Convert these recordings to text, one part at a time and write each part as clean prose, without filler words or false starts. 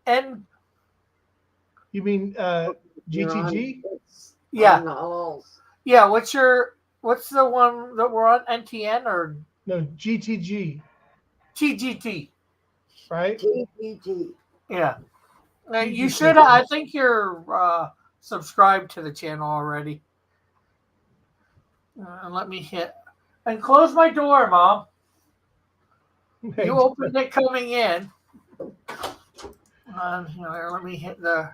N. You mean GTG? Yeah. Yeah. What's the one that we're on? NTN or No, GTG, TGT? right? Yeah. You TGT. should. I think you're subscribed to the channel already. And let me hit and close my door, Mom. Hey, You opened it coming in. Here, let me hit the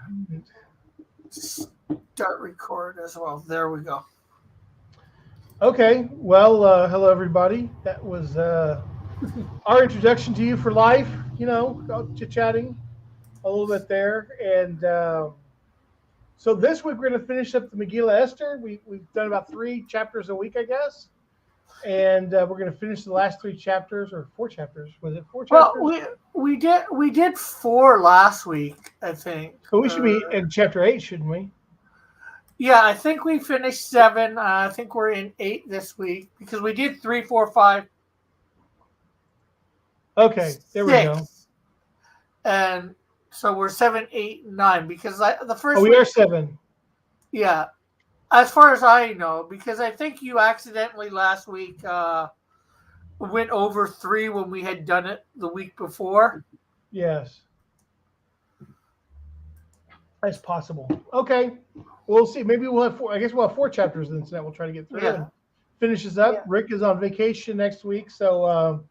start record as well. There we go. Okay. Well, hello everybody. That was our introduction to you for life. You know, chit-chatting a little bit there, and so this week we're going to finish up the Megillah Ester. We've done about 3 chapters a week, I guess, and we're going to finish the last 3 chapters or 4 chapters. Was it 4 chapters? Well, we did 4 last week, I think. So we should be in chapter 8, shouldn't we? Yeah, I think we finished 7. I think we're in 8 this week because we did 3, 4, 5. Okay, there 6. we go. And so we're 7, 8, 9 because the first. Oh, we are 7. Yeah, as far as I know, because I think you accidentally last week went over 3 when we had done it the week before. Yes, that's possible. Okay, we'll see. Maybe we'll have 4. I guess we'll have 4 chapters then tonight. We'll try to get through and finish this up. Yeah. Rick is on vacation next week, so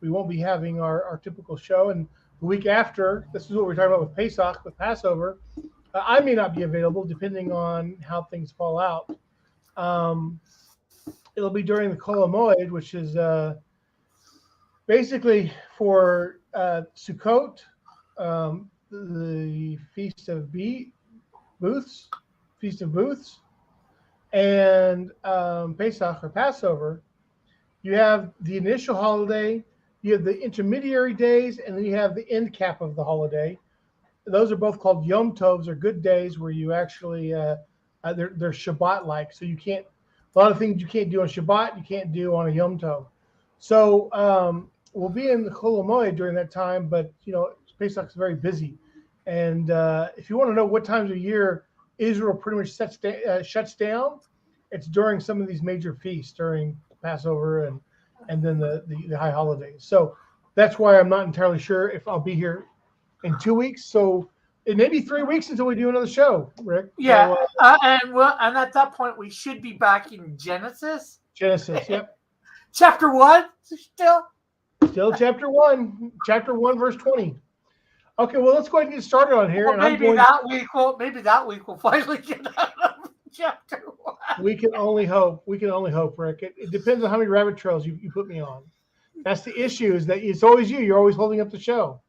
we won't be having our typical show. And the week after, this is what we're talking about with Pesach, with Passover. I may not be available depending on how things fall out. It'll be during the Kol HaMoed, which is basically for Sukkot, the Feast of Booths, and Pesach or Passover. You have the initial holiday, you have the intermediary days, and then you have the end cap of the holiday. Those are both called Yom Tovs, or good days, where you actually they're Shabbat-like. So you can't, a lot of things you can't do on Shabbat, you can't do on a Yom Tov. So we'll be in the Chol HaMoed during that time, but Pesach is very busy. And if you want to know what times of year Israel pretty much shuts down, it's during some of these major feasts, during Passover and then the high holidays. So that's why I'm not entirely sure if I'll be here in 2 weeks. So it may be 3 weeks until we do another show, Rick. Yeah, so, and at that point we should be back in Genesis. Yep. Chapter 1, still chapter 1, verse 20. Okay, well, let's go ahead and get started on here. Well, maybe that week we'll finally get out of chapter 1. We can only hope. Rick. It depends on how many rabbit trails you put me on. That's the issue, is that it's always you. You're always holding up the show.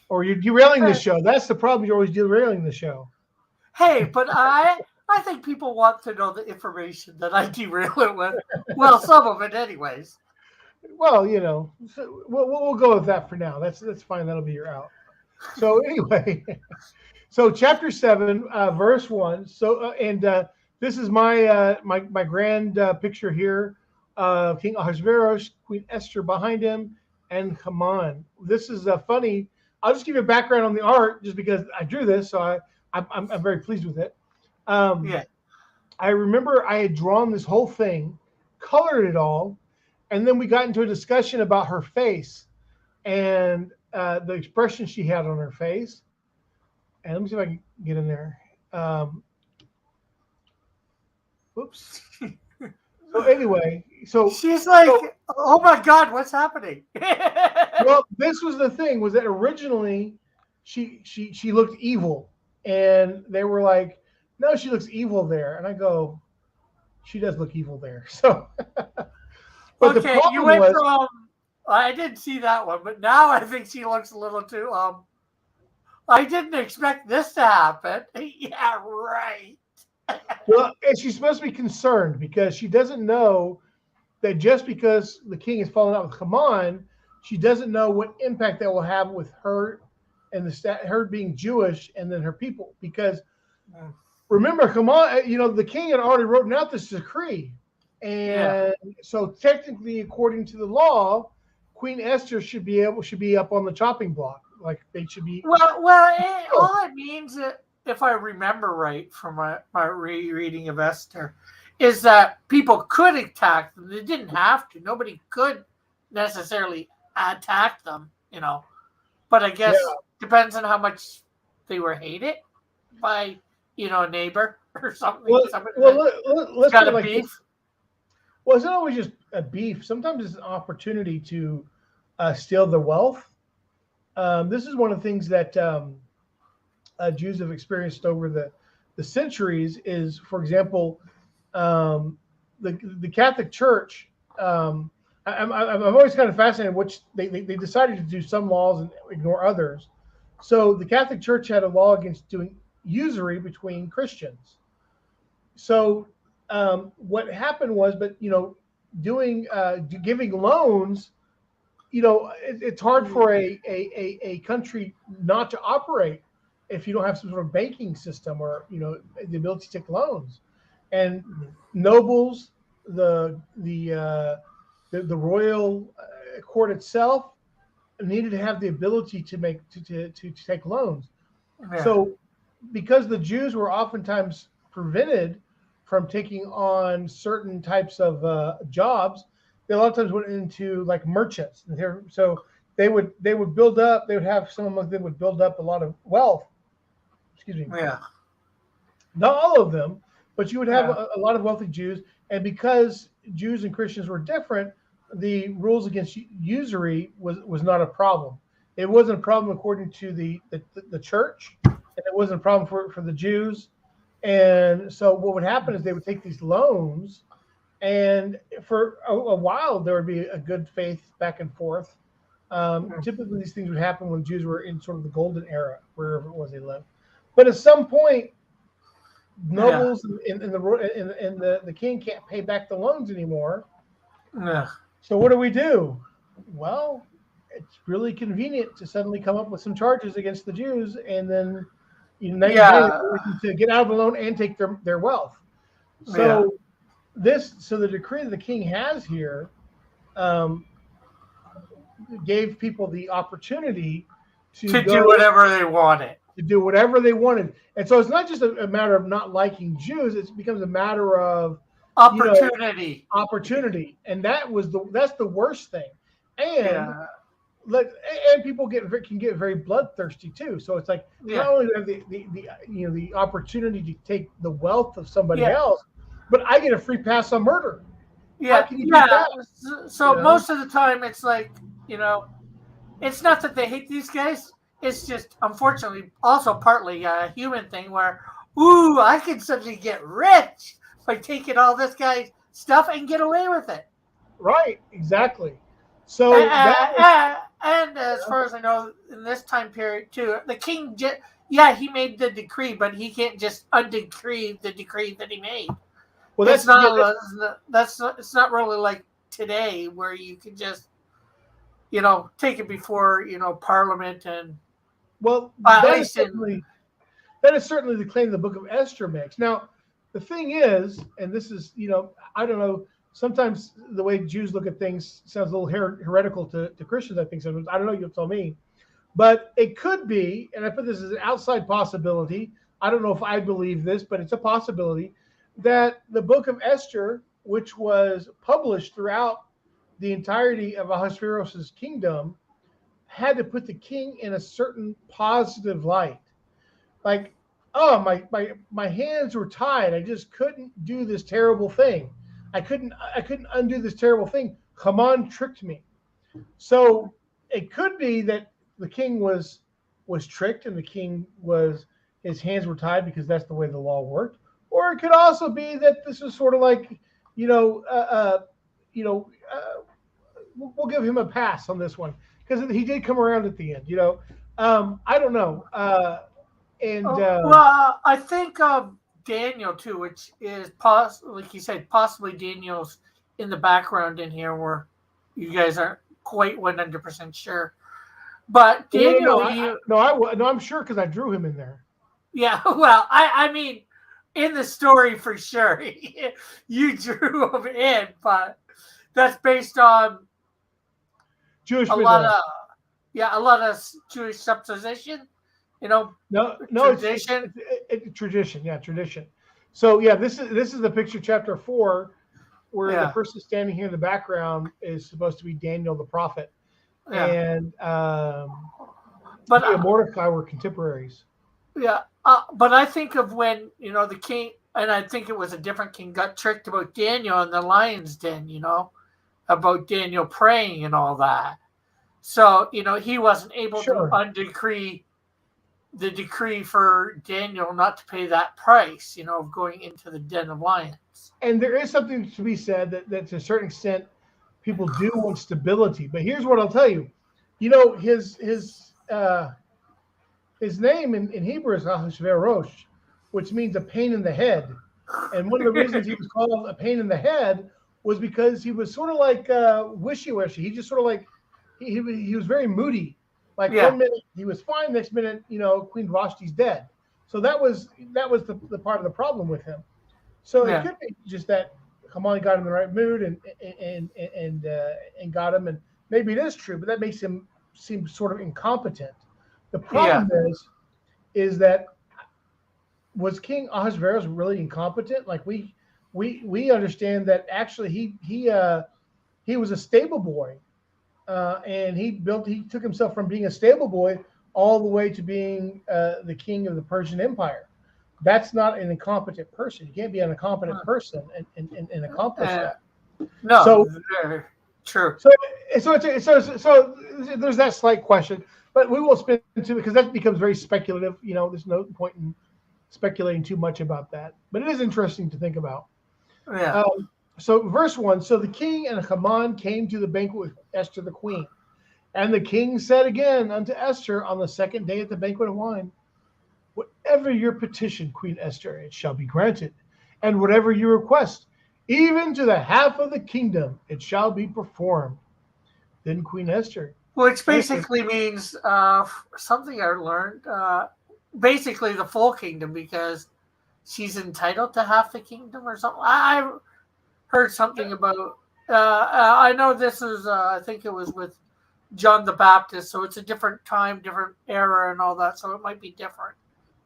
Or you're derailing the show. That's the problem. You're always derailing the show. Hey, but I think people want to know the information that I derail it with. Well, some of it anyways. Well, we'll go with that for now. That's fine. That'll be your out. So anyway, so chapter 7, verse 1. So this is my grand picture here of King Ahasuerus, Queen Esther behind him, and Haman. This is funny. I'll just give you a background on the art, just because I drew this, so I'm very pleased with it. I remember I had drawn this whole thing, colored it all, and then we got into a discussion about her face and the expression she had on her face. And let me see if I can get in there. Oops. So anyway, she's like, oh my God, what's happening? Well, this was the thing, was that originally she looked evil, and they were like, no, she looks evil there. And I go, she does look evil there. So, but okay, you went from, I didn't see that one, but now I think she looks a little too, I didn't expect this to happen. Yeah, right. Well, and she's supposed to be concerned because she doesn't know that just because the king has fallen out with Haman, she doesn't know what impact that will have with her and her being Jewish and then her people. Because remember, Haman, the king had already written out this decree, and so technically, according to the law, Queen Esther should be up on the chopping block. like they should be. All it means, if I remember right from my rereading of Esther, is that people could attack them. They didn't have to. Nobody could necessarily attack them, But I Yeah. guess depends on how much they were hated by, a neighbor or something. Well, Somebody let's got put it a like beef. this. Well, it's not always just a beef. Sometimes it's an opportunity to steal the wealth. This is one of the things that Jews have experienced over the centuries. Is, for example, the Catholic Church. I'm always kind of fascinated, which they decided to do some laws and ignore others. So the Catholic Church had a law against doing usury between Christians. So what happened was, doing giving loans, it's hard for a country not to operate if you don't have some sort of banking system or the ability to take loans. And nobles, the royal court itself needed to have the ability to take loans. Yeah. So because the Jews were oftentimes prevented from taking on certain types of jobs, they a lot of times went into like merchants. So they would build up. They would have some of them would build up a lot of wealth. Excuse me. Yeah. Not all of them, but you would have Yeah. a lot of wealthy Jews. And because Jews and Christians were different, the rules against usury was not a problem. It wasn't a problem according to the church, and it wasn't a problem for the Jews. And so what would happen is they would take these loans, and for a while there would be a good faith back and forth. Typically, these things would happen when Jews were in sort of the golden era, wherever it was they lived. But at some point, nobles and the king can't pay back the loans anymore. Yeah. So what do? Well, it's really convenient to suddenly come up with some charges against the Jews, and then to get out of the loan and take their wealth. So the decree that the king has here gave people the opportunity to do whatever they wanted. To do whatever they wanted. And so it's not just a matter of not liking Jews, it becomes a matter of opportunity. Opportunity. And that's the worst thing. And and people can get very bloodthirsty too. So it's like not only do I have the opportunity to take the wealth of somebody else, but I get a free pass on murder. Yeah. How can you do that? So most of the time it's like, it's not that they hate these guys. It's just, unfortunately, also partly a human thing where, I can suddenly get rich by taking all this guy's stuff and get away with it. Right, exactly. So and as far as I know, in this time period too, the king, he made the decree, but he can't just undecree the decree that he made. Well, it's not really like today where you can just, take it before Parliament and. Well, that is certainly the claim the Book of Esther makes. Now, the thing is, and this is, I don't know, sometimes the way Jews look at things sounds a little heretical to Christians, I think sometimes. I don't know, you'll tell me. But it could be, and I put this as an outside possibility, I don't know if I believe this, but it's a possibility, that the Book of Esther, which was published throughout the entirety of Ahasuerus' kingdom, had to put the king in a certain positive light. Like, my hands were tied. I just couldn't do this terrible thing. I couldn't undo this terrible thing. Haman tricked me. So it could be that the king was tricked and the king his hands were tied because that's the way the law worked. Or it could also be that this was sort of like, we'll give him a pass on this one because he did come around at the end. I don't know. I think Daniel too, which is like you said, possibly Daniel's in the background in here where you guys aren't quite 100% sure. But Daniel, I'm sure because I drew him in there. Yeah, well, I mean, in the story for sure, you drew him in, but that's based on Jewish a lot of a lot of Jewish supposition, No, tradition. It's tradition. Yeah, tradition. So yeah, this is the picture, chapter 4, where the person standing here in the background is supposed to be Daniel the prophet, and Mordecai were contemporaries. Yeah, but I think of when the king, and I think it was a different king, got tricked about Daniel in the lion's den. About Daniel praying and all that. So he wasn't able to undecree the decree for Daniel not to pay that price. Of going into the den of lions. And there is something to be said that to a certain extent, people do want stability. But here's what I'll tell you. His name in Hebrew is Ahasuerus, which means a pain in the head. And one of the reasons he was called a pain in the head was because he was sort of like wishy-washy. He just sort of like he was very moody. Like 1 minute he was fine, next minute Queen Vashti's dead. So that was the part of the problem with him. So it could be just that Haman got him in the right mood and got him, and maybe it is true, but that makes him seem sort of incompetent. The problem is that was King Ahasuerus really incompetent? Like we understand that actually he was a stable boy, and he took himself from being a stable boy all the way to being the king of the Persian Empire. That's not an incompetent person. You can't be an incompetent person and accomplish that. No, so true. So there's that slight question, but we will spin into because that becomes very speculative. There's no point in speculating too much about that, but it is interesting to think about. Yeah. So verse 1, so the king and Haman came to the banquet with Esther the queen. And the king said again unto Esther on the second day at the banquet of wine, whatever your petition, Queen Esther, it shall be granted. And whatever you request, even to the half of the kingdom, it shall be performed. Then Queen Esther. Which basically means something I learned, basically the full kingdom, because she's entitled to half the kingdom or something. I heard something about, I know this is, I think it was with John the Baptist, so it's a different time, different era and all that, so it might be different.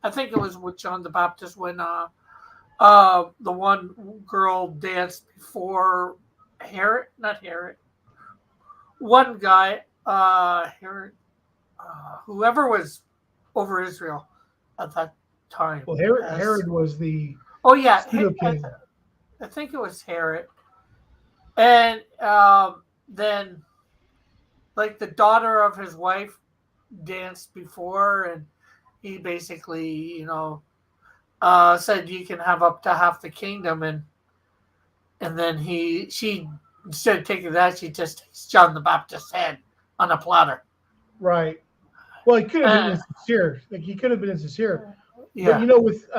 I think it was with John the Baptist when the one girl danced before Herod, not Herod. One guy, Herod, whoever was over Israel at that time. Well, Herod was the king. I think it was Herod, and then like the daughter of his wife danced before, and he basically, said you can have up to half the kingdom, and then she instead of taking that, she just takes John the Baptist's head on a platter. Right. Well, he could have been insincere. Like he could have been insincere. Yeah. But with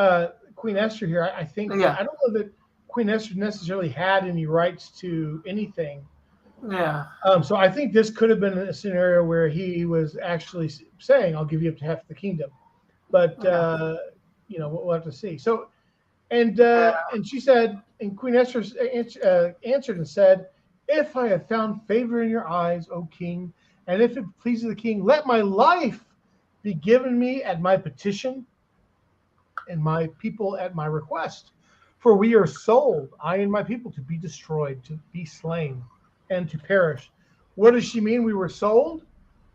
Queen Esther here, I think I don't know that Queen Esther necessarily had any rights to anything. Yeah. So I think this could have been a scenario where he was actually saying, "I'll give you up to half the kingdom," but we'll have to see. So, and she said, and Queen Esther answered and said, "If I have found favor in your eyes, O king, and if it pleases the king, let my life be given me at my petition, and my people at my request. For we are sold, I and my people, to be destroyed, to be slain, and to perish." What does she mean we were sold?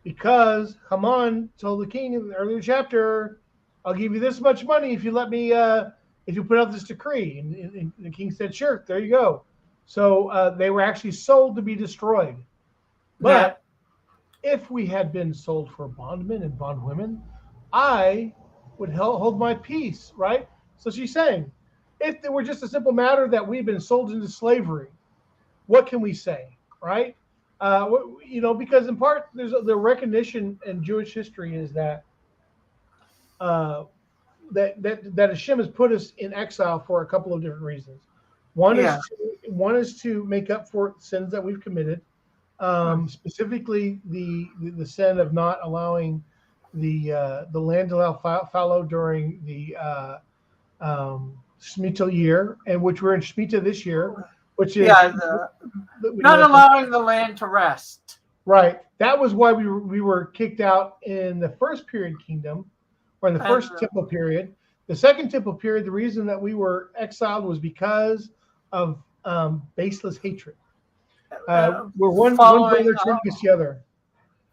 Because Haman told the king in the earlier chapter, "I'll give you this much money if you let me, if you put out this decree." And the king said, "Sure, there you go." So they were actually sold to be destroyed. But if we had been sold for bondmen and bondwomen, I would hold my peace, right? So she's saying, if it were just a simple matter that we've been sold into slavery, what can we say, right? Because in part, there's the recognition in Jewish history is that that Hashem has put us in exile for a couple of different reasons. One is to make up for sins that we've committed, specifically the sin of not allowing the land to allow fallow during the Shemitah year, and which we're in Shemitah this year, which is not allowing the land to rest. Right. That was why we were kicked out in the first period kingdom, or in the first temple period. The second temple period, the reason that we were exiled was because of baseless hatred. Where one brother turned against the other.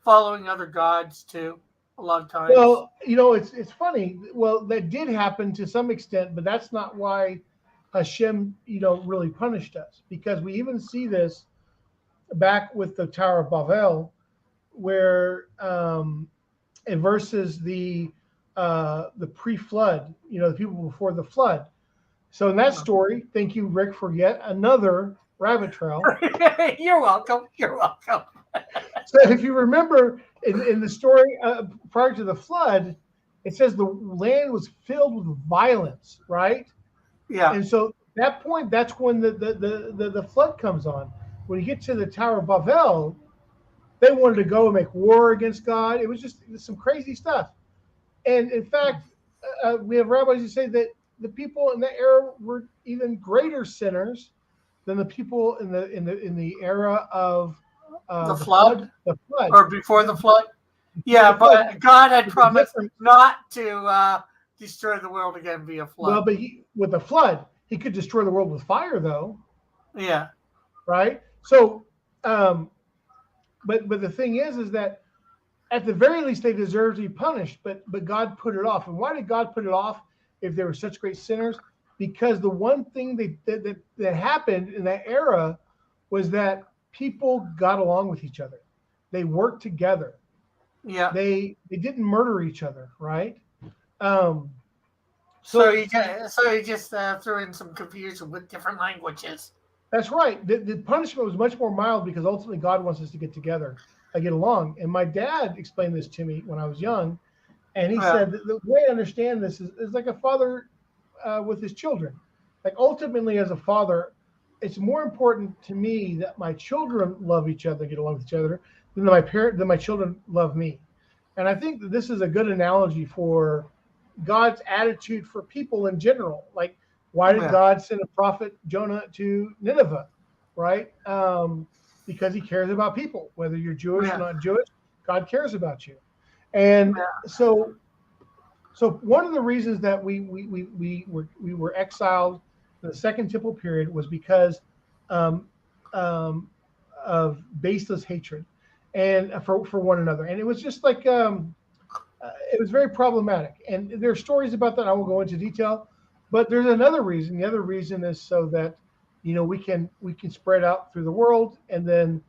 Following other gods too, a lot of times. Well, it's funny. Well, that did happen to some extent, but that's not why Hashem, really punished us, because we even see this back with the Tower of Babel, where it versus the pre-flood, the people before the flood. So in that story, thank you, Rick, for yet another rabbit trail. You're welcome. You're welcome. So if you remember in the story prior to the flood, it says the land was filled with violence, right? Yeah. And so at that point, that's when the flood comes on. When you get to the Tower of Babel, they wanted to go and make war against God. It was just some crazy stuff. And in fact, we have rabbis who say that the people in that era were even greater sinners than the people in the era of the flood, or before the flood. Yeah, but God had promised not to destroy the world again via flood. Well, but with the flood, he could destroy the world with fire, though. Yeah. Right. So, but the thing is that at the very least they deserve to be punished. But God put it off. And why did God put it off if they were such great sinners? Because the one thing that happened in that era was that people got along with each other. They worked together. Yeah. They didn't murder each other, right? So he just threw in some confusion with different languages. That's right. The punishment was much more mild because ultimately God wants us to get together, get along. And my dad explained this to me when I was young, and he said that the way I understand this is like a father with his children. Like ultimately, as a father, it's more important to me that my children love each other, get along with each other, than my children love me. And I think that this is a good analogy for God's attitude for people in general. Like, why did God send a prophet Jonah to Nineveh? Right? Because he cares about people, whether you're Jewish or not Jewish. God cares about you. And so one of the reasons that we were exiled in the second temple period was because of baseless hatred and for one another. And it was just like it was very problematic. And there are stories about that. I won't go into detail. But there's another reason. The other reason is so that we can spread out through the world. And then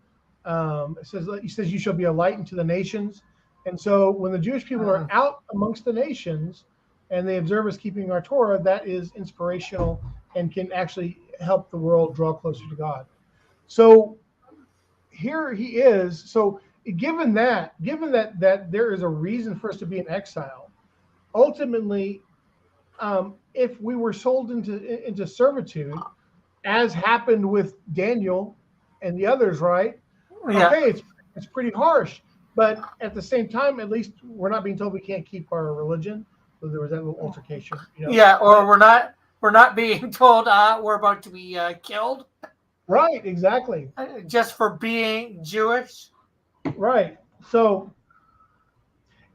it says you shall be a light unto the nations. And so when the Jewish people are out amongst the nations and they observe us keeping our Torah, that is inspirational and can actually help the world draw closer to God. So here he is. So given that there is a reason for us to be in exile, ultimately, if we were sold into servitude, as happened with Daniel and the others, right? Yeah. Okay, it's pretty harsh, but at the same time, at least we're not being told we can't keep our religion. So there was that little altercation. Yeah, or we're not being told we're about to be killed. Right, exactly. Just for being Jewish. Right. So,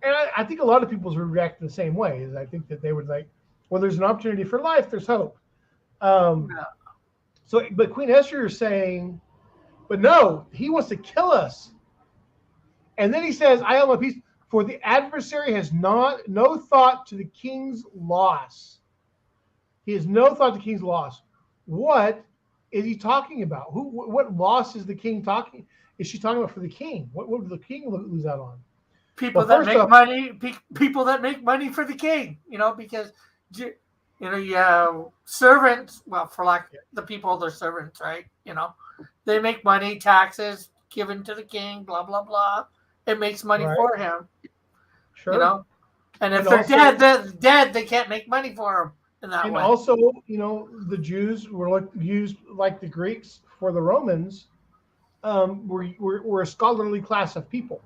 and I think a lot of people would react the same way. Is I think that they would like, well, there's an opportunity for life. There's hope. So, but Queen Esther is saying, but no, he wants to kill us. And then he says, I hold my peace, for the adversary has no thought to the king's loss. He has no thought to the king's loss. What is he talking about? What loss is the king talking? Is she talking about for the king? What would the king lose out on? People that make money. People that make money for the king. Because servants. Well, for lack the people, they're servants, right? They make money, taxes given to the king. Blah blah blah. It makes money for him. Sure. And if they're dead, they can't make money for him. And also, the Jews were used like the Greeks for the Romans. Were a scholarly class of people.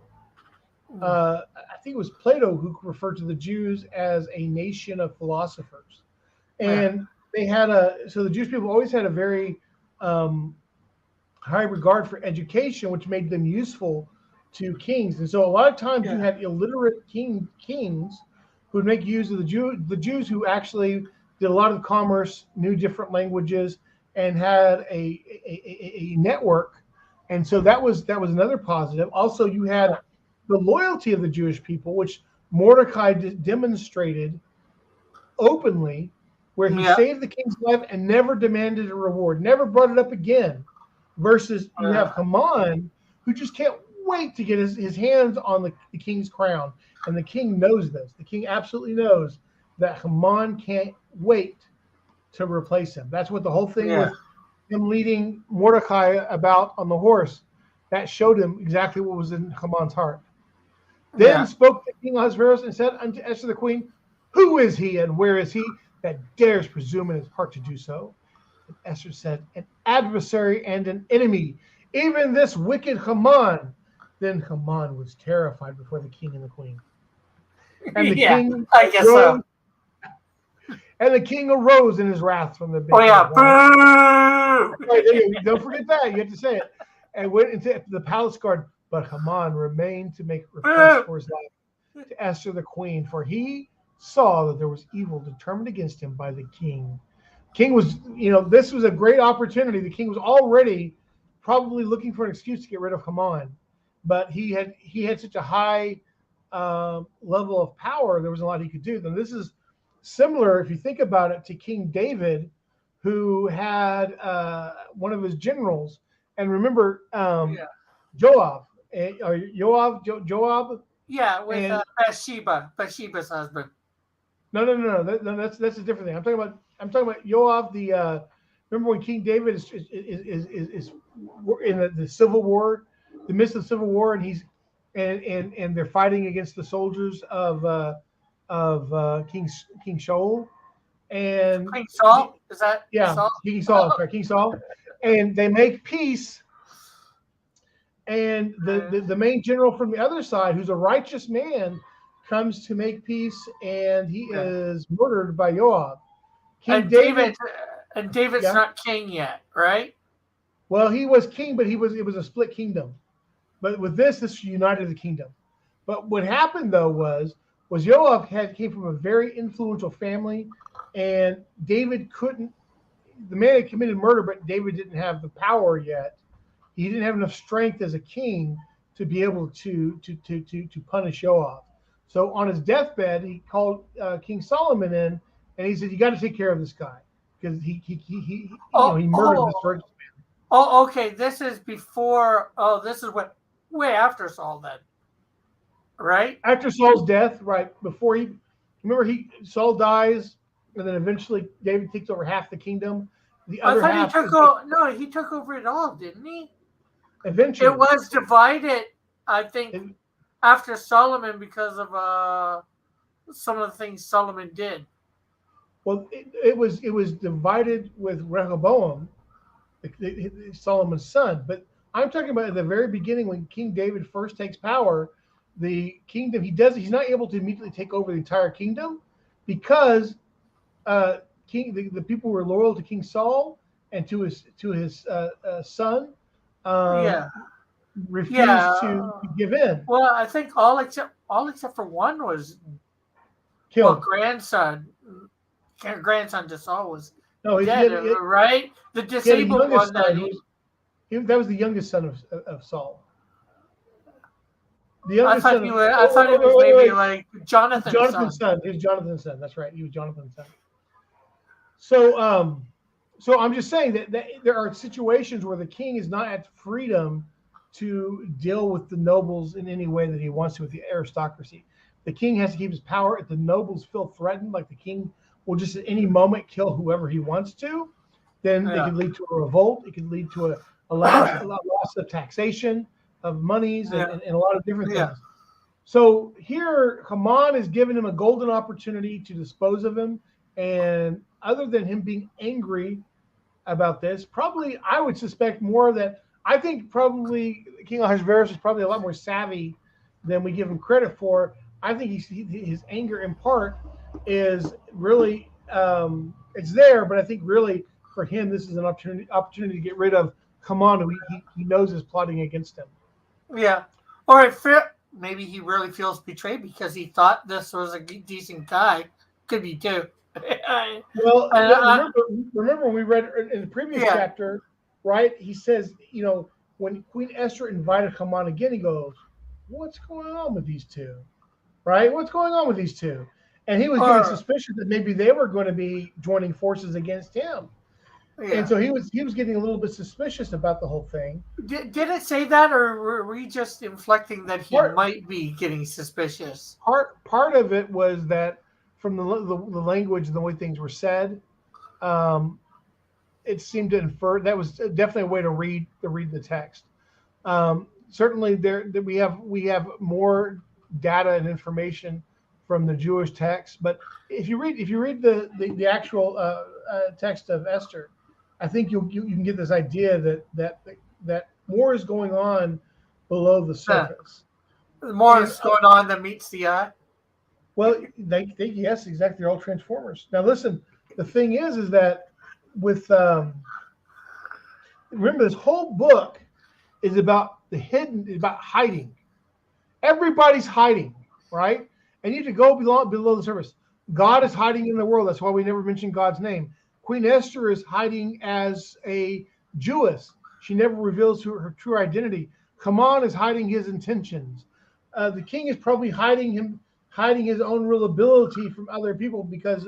I think it was Plato who referred to the Jews as a nation of philosophers, and they had so the Jewish people always had a very high regard for education, which made them useful to kings. And so a lot of times you had illiterate kings who would make use of the Jews who actually did a lot of commerce, knew different languages, and had a network. And so that was another positive. Also, you had the loyalty of the Jewish people, which Mordecai demonstrated openly, where he saved the king's life and never demanded a reward, never brought it up again. Versus you have Haman, who just can't wait to get his hands on the king's crown. And the king knows this. The king absolutely knows that Haman can't wait to replace him. That's what the whole thing with him leading Mordecai about on the horse, that showed him exactly what was in Haman's heart. Then spoke the king Ahasuerus and said unto Esther the queen, who is he and where is he that dares presume in his heart to do so? And Esther said, an adversary and an enemy, even this wicked Haman. Then Haman was terrified before the king and the queen. And the king I guess arose, so. And the king arose in his wrath from the bed. Oh yeah, boo! Right, don't forget that. You have to say it. And went into the palace guard. But Haman remained to make request for his life to Esther the queen, for he saw that there was evil determined against him by the king. King was, this was a great opportunity. The king was already probably looking for an excuse to get rid of Haman, but he had such a high level of power. There was a lot he could do. And this is similar, if you think about it, to King David, who had one of his generals. And remember, Joab. Joab. Yeah, with Bathsheba's husband. No. That's a different thing. I'm talking about Joab. Remember when King David is in the civil war, the midst of the civil war, and he's and they're fighting against the soldiers of King Shaul. And King Saul? Is that Saul? King Saul, sorry, King Saul. And they make peace. And the main general from the other side, who's a righteous man, comes to make peace, and he is murdered by Joab. And David's not king yet, right? Well, he was king, but it was a split kingdom. But with this united the kingdom. But what happened though was Joab came from a very influential family, and David couldn't. The man had committed murder, but David didn't have the power yet. He didn't have enough strength as a king to be able to punish Joab. So on his deathbed, he called King Solomon in, and he said, "You got to take care of this guy because he murdered this righteous man." Oh, okay. This is before. Oh, this is way after Saul then, right? After Saul's death, right before Saul dies, and then eventually David takes over half the kingdom. The other half. He took over it all, didn't he? Eventually, it was divided. I think after Solomon because of some of the things Solomon did. Well, it was divided with Rehoboam, Solomon's son. But I'm talking about at the very beginning when King David first takes power, the kingdom he's not able to immediately take over the entire kingdom because the people who were loyal to King Saul and to his son refused to give in. Well, I think all except for one was killed. Well, grandson to Saul was dead, right? The disabled one that was the youngest son of Saul. I thought it was maybe like Jonathan's son. He was Jonathan's son. That's right. He was Jonathan's son. So I'm just saying that there are situations where the king is not at freedom to deal with the nobles in any way that he wants to with the aristocracy. The king has to keep his power. If the nobles feel threatened, like the king will just at any moment kill whoever he wants to, then it could lead to a revolt. It could lead to a loss of taxation of monies and a lot of different things. So here, Haman is giving him a golden opportunity to dispose of him. And other than him being angry about this, probably I would suspect more that I think probably King Ahasuerus is probably a lot more savvy than we give him credit for. I think his anger in part is really it's there, but I think really for him this is an opportunity to get rid of Haman, who he knows is plotting against him. Yeah. Or maybe he really feels betrayed because he thought this was a decent guy. Could be too. Well, uh, remember when we read in the previous yeah. chapter, right? He says, when Queen Esther invited Haman again, he goes, "What's going on with these two? Right? What's going on with these two?" And he was getting Or suspicious that maybe they were going to be joining forces against him, and yeah. so he was getting a little bit suspicious about the whole thing. Did it say that, or were we just inflecting that he Part might be getting suspicious? part of it was that from the language and the way things were said, um, it seemed to infer that was definitely a way to read the text. Certainly, there that we have more data and information from the Jewish text, but if you read the actual text of Esther, I think you can get this idea that more is going on below the Yeah. surface. The more And is going on than meets the eye. well, they yes, exactly. They're all transformers. Now, listen. The thing is that with remember this whole book is about the hidden, is about hiding. Everybody's hiding, right? And you need to go below the surface. God is hiding in the world. That's why we never mention God's name. Queen Esther is hiding as a Jewess. She never reveals her true identity. Haman is hiding his intentions. The king is probably hiding his own real ability from other people because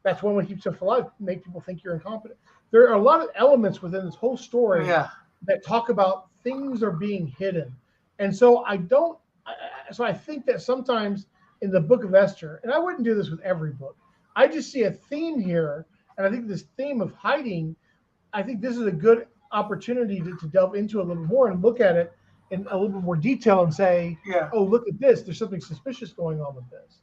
that's one way to keep stuff alive. Make people think you're incompetent. There are a lot of elements within this whole story Yeah. that talk about things are being hidden, and so I think that sometimes in the book of Esther, and I wouldn't do this with every book, I just see a theme here, and I think this theme of hiding, I think this is a good opportunity to delve into a little more and look at it in a little bit more detail and say, Yeah. oh, look at this. There's something suspicious going on with this.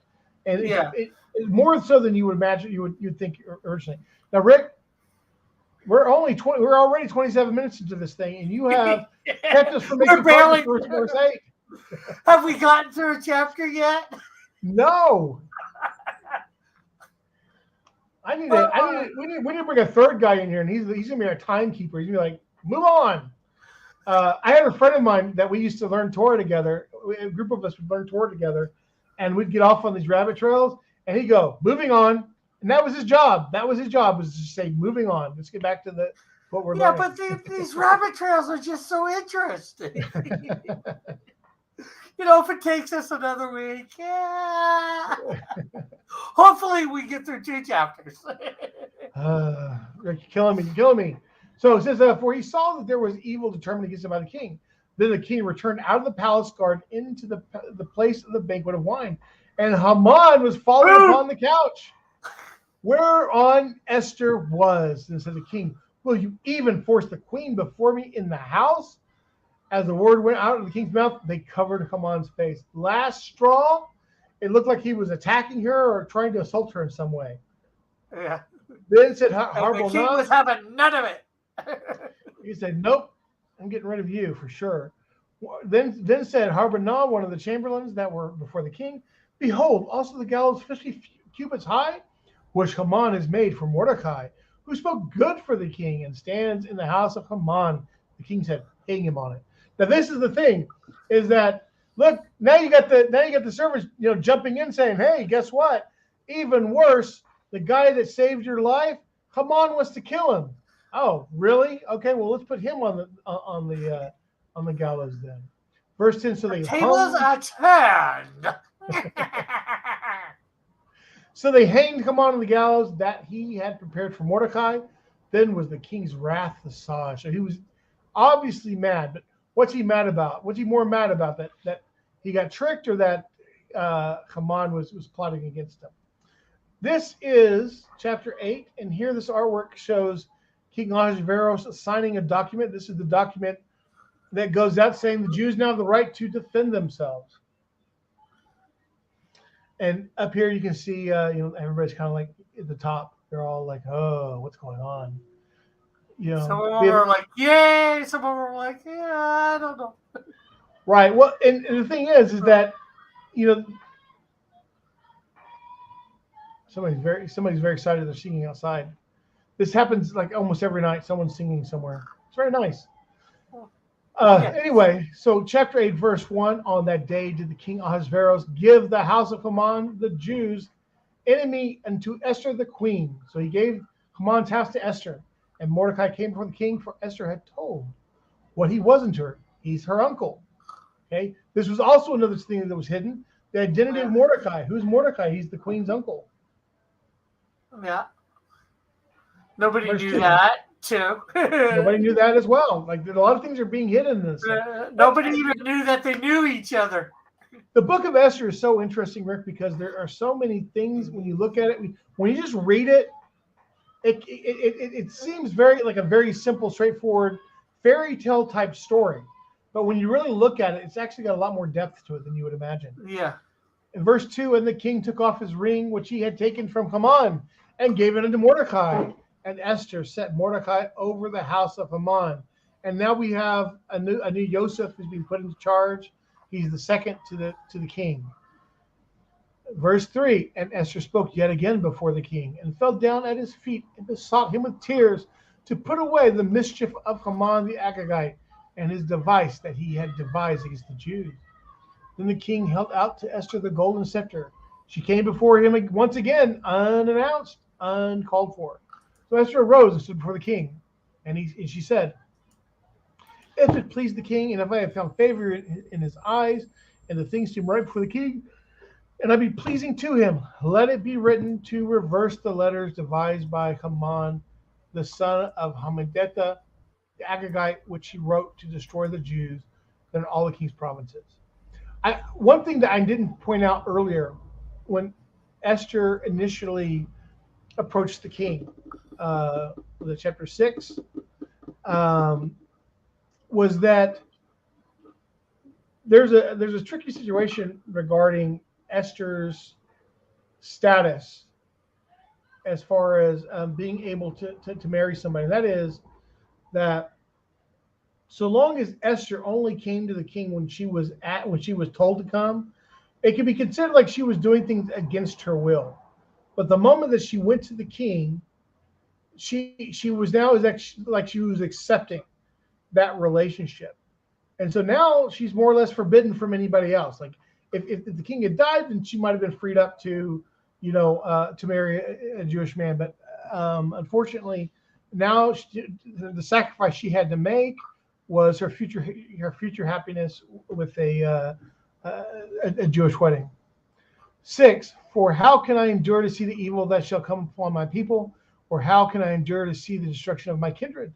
And Yeah. it's more so than you would imagine, you'd think originally. Now, Rick, we're already 27 minutes into this thing, and you have kept us from We're making progress barely. towards verse 8. Have we gotten through a chapter yet? No. We need to bring a third guy in here, and he's gonna be our timekeeper. He's gonna be like, move on. I had a friend of mine that we used to learn Torah together. A group of us would learn Torah together, and we'd get off on these rabbit trails, and he'd go, moving on. And that was his job. Was to say, moving on. Let's get back to what we're learning. But these rabbit trails are just so interesting. If it takes us another week, yeah. Hopefully we get through 2 chapters. You're killing me. So it says, for he saw that there was evil determined against him by the king. Then the king returned out of the palace garden into the place of the banquet of wine. And Haman was fallen upon the couch, whereon Esther was. And said the king, will you even force the queen before me in the house? As the word went out of the king's mouth, they covered Haman's face. Last straw, it looked like he was attacking her or trying to assault her in some way. Yeah. Then said the king was having none of it. He said, nope, I'm getting rid of you for sure. Then said Harbonah, one of the chamberlains that were before the king, behold, also the gallows 50 cubits high, which Haman has made for Mordecai, who spoke good for the king and stands in the house of Haman. The king said, hang him on it. Now this is the thing, is that look, now you got the servants, jumping in saying, hey, guess what? Even worse, the guy that saved your life, Haman wants to kill him. Oh, really? Okay, well, let's put him on the gallows then. Verse 10. So they tables are turned. So they hanged Haman on the gallows that he had prepared for Mordecai. Then was the king's wrath assuaged. So he was obviously mad. But what's he mad about? What's he more mad about? That he got tricked, or that Haman was plotting against him? This is chapter 8, and here this artwork shows King Ahasuerus signing a document. This is the document that goes out saying the Jews now have the right to defend themselves. And up here you can see, everybody's kind of like at the top. They're all like, "Oh, what's going on?" Some of them are like, "Yay!" Some of them are like, "Yeah, I don't know." Right. Well, and the thing is that somebody's very excited. They're singing outside. This happens like almost every night. Someone's singing somewhere. It's very nice. Anyway, so chapter 8, verse 1, on that day did the king Ahasuerus give the house of Haman, the Jews, enemy, unto Esther the queen. So he gave Haman's house to Esther. And Mordecai came before the king, for Esther had told what he was unto her. He's her uncle. Okay. This was also another thing that was hidden. The identity of Mordecai. Who's Mordecai? He's the queen's uncle. Yeah. Nobody Verse knew 2. that, too. Nobody knew that as well. Like, a lot of things are being hidden in this. Nobody even knew that they knew each other. The book of Esther is so interesting, Rick, because there are so many things when you look at it. When you just read it, it seems very like a very simple, straightforward fairy tale type story. But when you really look at it, it's actually got a lot more depth to it than you would imagine. Yeah. In verse 2, and the king took off his ring, which he had taken from Haman, and gave it unto Mordecai. And Esther set Mordecai over the house of Haman. And now we have a new Joseph who's been put into charge. He's the second to the king. Verse 3, and Esther spoke yet again before the king, and fell down at his feet, and besought him with tears to put away the mischief of Haman the Agagite, and his device that he had devised against the Jews. Then the king held out to Esther the golden scepter. She came before him once again, unannounced, uncalled for. So Esther arose and stood before the king, and she said, if it please the king, and if I have found favor in his eyes, and the things seem right before the king, and I be pleasing to him, let it be written to reverse the letters devised by Haman, the son of Hammedatha, the Agagite, which he wrote to destroy the Jews in all the king's provinces. One thing that I didn't point out earlier, when Esther initially approached the king, the chapter 6, was that there's a tricky situation regarding Esther's status as far as being able to marry somebody. And that is that so long as Esther only came to the king when she was told to come, it could be considered like she was doing things against her will. But the moment that she went to the king, she was now like she was accepting that relationship. And so now she's more or less forbidden from anybody else. Like if the king had died, then she might have been freed up to marry a Jewish man. But unfortunately, now the sacrifice she had to make was her future happiness with a Jewish wedding. 6, for how can I endure to see the evil that shall come upon my people, or how can I endure to see the destruction of my kindred?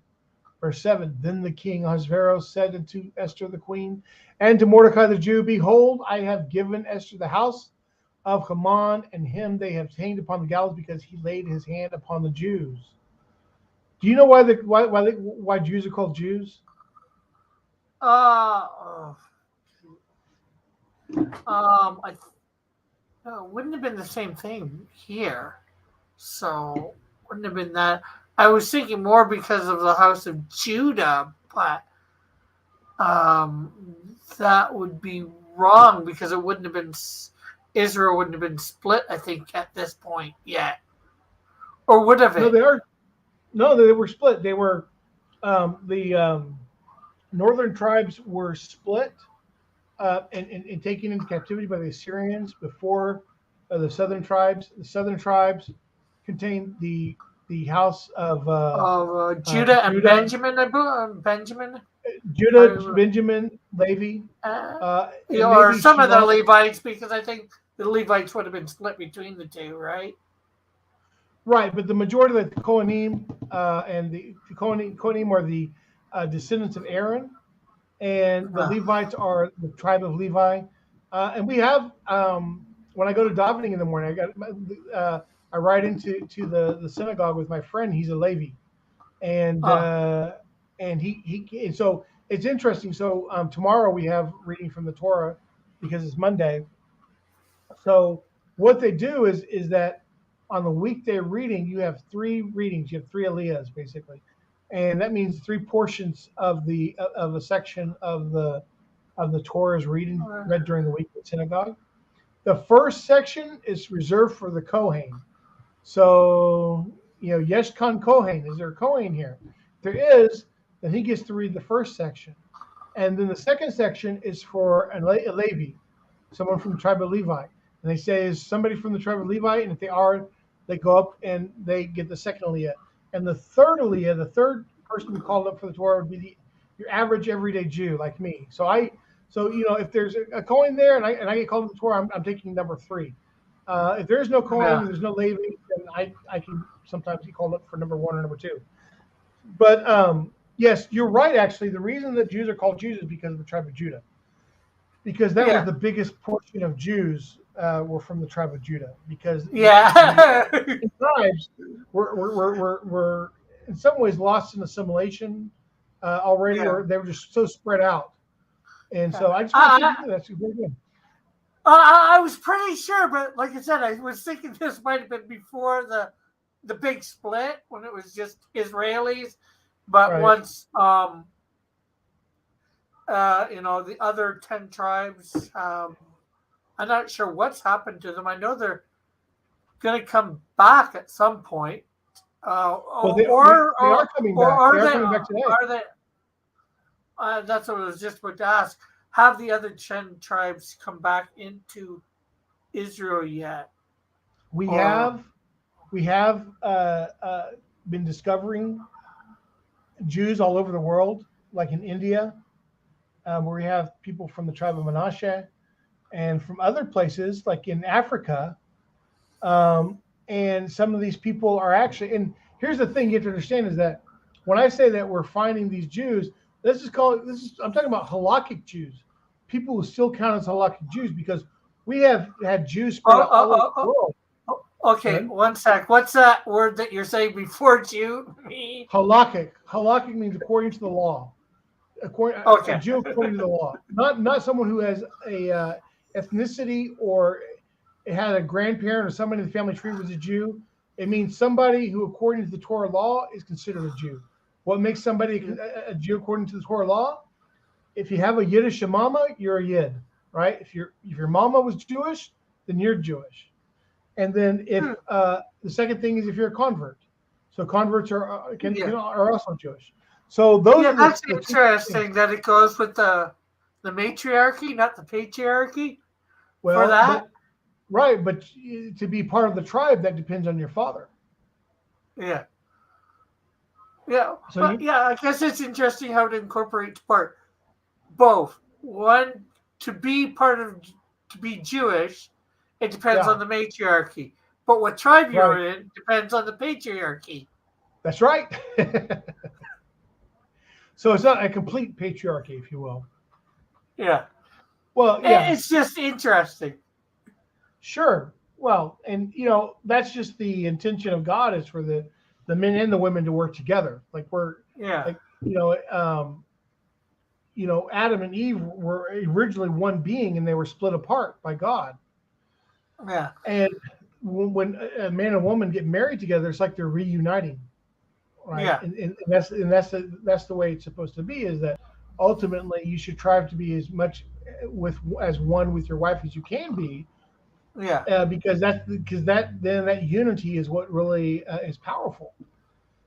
Verse 7, then the king Ahasuerus said unto Esther the queen, and to Mordecai the Jew, behold, I have given Esther the house of Haman, and him they have hanged upon the gallows, because he laid his hand upon the Jews. Do you know why Jews are called Jews? Wouldn't have been the same thing here. So wouldn't have been that. I was thinking more because of the house of Judah, but that would be wrong because it wouldn't have been Israel wouldn't have been split. I think at this point yet, or would have it? No, they are. No, they were split. They were the northern tribes were split and taken into captivity by the Assyrians before the southern tribes. The southern tribes contained the house of Judah and Benjamin. Benjamin. Judah, Benjamin, Levi, or some of the Levites, because I think the Levites would have been split between the two, right? Right, but the majority of the Kohanim and the Kohanim are the descendants of Aaron, and the Levites are the tribe of Levi. And we have when I go to davening in the morning, I ride into the synagogue with my friend. He's a Levi, and so it's interesting. So tomorrow we have reading from the Torah because it's Monday. So what they do is that on the weekday reading, you have 3 readings. You have 3 aliyahs basically, and that means 3 portions of a section of the Torah's read during the week at synagogue. The first section is reserved for the Kohen. So, Yesh Khan Kohen. Is there a Kohen here? If there is, then he gets to read the first section. And then the second section is for a Levi, someone from the tribe of Levi. And they say, is somebody from the tribe of Levi? And if they are, they go up and they get the second Aliyah. And the third Aliyah, the third person to be called up for the Torah would be your average everyday Jew like me. So if there's a Kohen there and I get called up to the Torah, I'm taking number 3. If there's no Kohen and there's no Levi, then I can sometimes get called up for number 1 or number 2. But yes, you're right. Actually, the reason that Jews are called Jews is because of the tribe of Judah, because that was the biggest portion of Jews were from the tribe of Judah. Because the tribes were in some ways lost in assimilation already, or they were just so spread out. And so I just want to that's very good. I was pretty sure, but like I said, I was thinking this might have been before the big split when it was just Israelis. But once, the other 10 tribes, I'm not sure what's happened to them. I know they're going to come back at some point. They are coming back. They are coming back today. Are they? That's what I was just about to ask. Have the other 10 tribes come back into Israel yet? We have been discovering Jews all over the world, like in India, where we have people from the tribe of Manasseh, and from other places, like in Africa. And some of these people are actually, and here's the thing you have to understand is that when I say that we're finding these Jews, I'm talking about halakhic Jews, people who still count as halakhic Jews, because we have had Jews spread out all over the world. Okay, one sec. What's that word that you're saying before Jew? Halakhic. Halakhic means according to the law. A Jew according to the law. Not someone who has a ethnicity or had a grandparent or somebody in the family tree was a Jew. It means somebody who, according to the Torah law, is considered a Jew. What makes somebody a Jew according to the Torah law? If you have a Yiddish mama, you're a Yid, right? If your mama was Jewish, then you're Jewish. And then if the second thing is if you're a convert, so converts are also Jewish. So those are that's interesting that it goes with the matriarchy, not the patriarchy. Well, for that, but to be part of the tribe, that depends on your father. Yeah. So I guess it's interesting how it incorporates both. One, to be Jewish, it depends on the matriarchy. But what tribe you're in depends on the patriarchy. That's right. So it's not a complete patriarchy, if you will. Yeah. Well, yeah. It's just interesting. Sure. Well, and that's just the intention of God is for the men and the women to work together. Like Adam and Eve were originally one being and they were split apart by God. Yeah. And when a man and woman get married together, it's like they're reuniting. Right. Yeah. And that's the way it's supposed to be, is that ultimately you should try to be as much as one with your wife as you can be. Yeah. Because that unity is what really is powerful.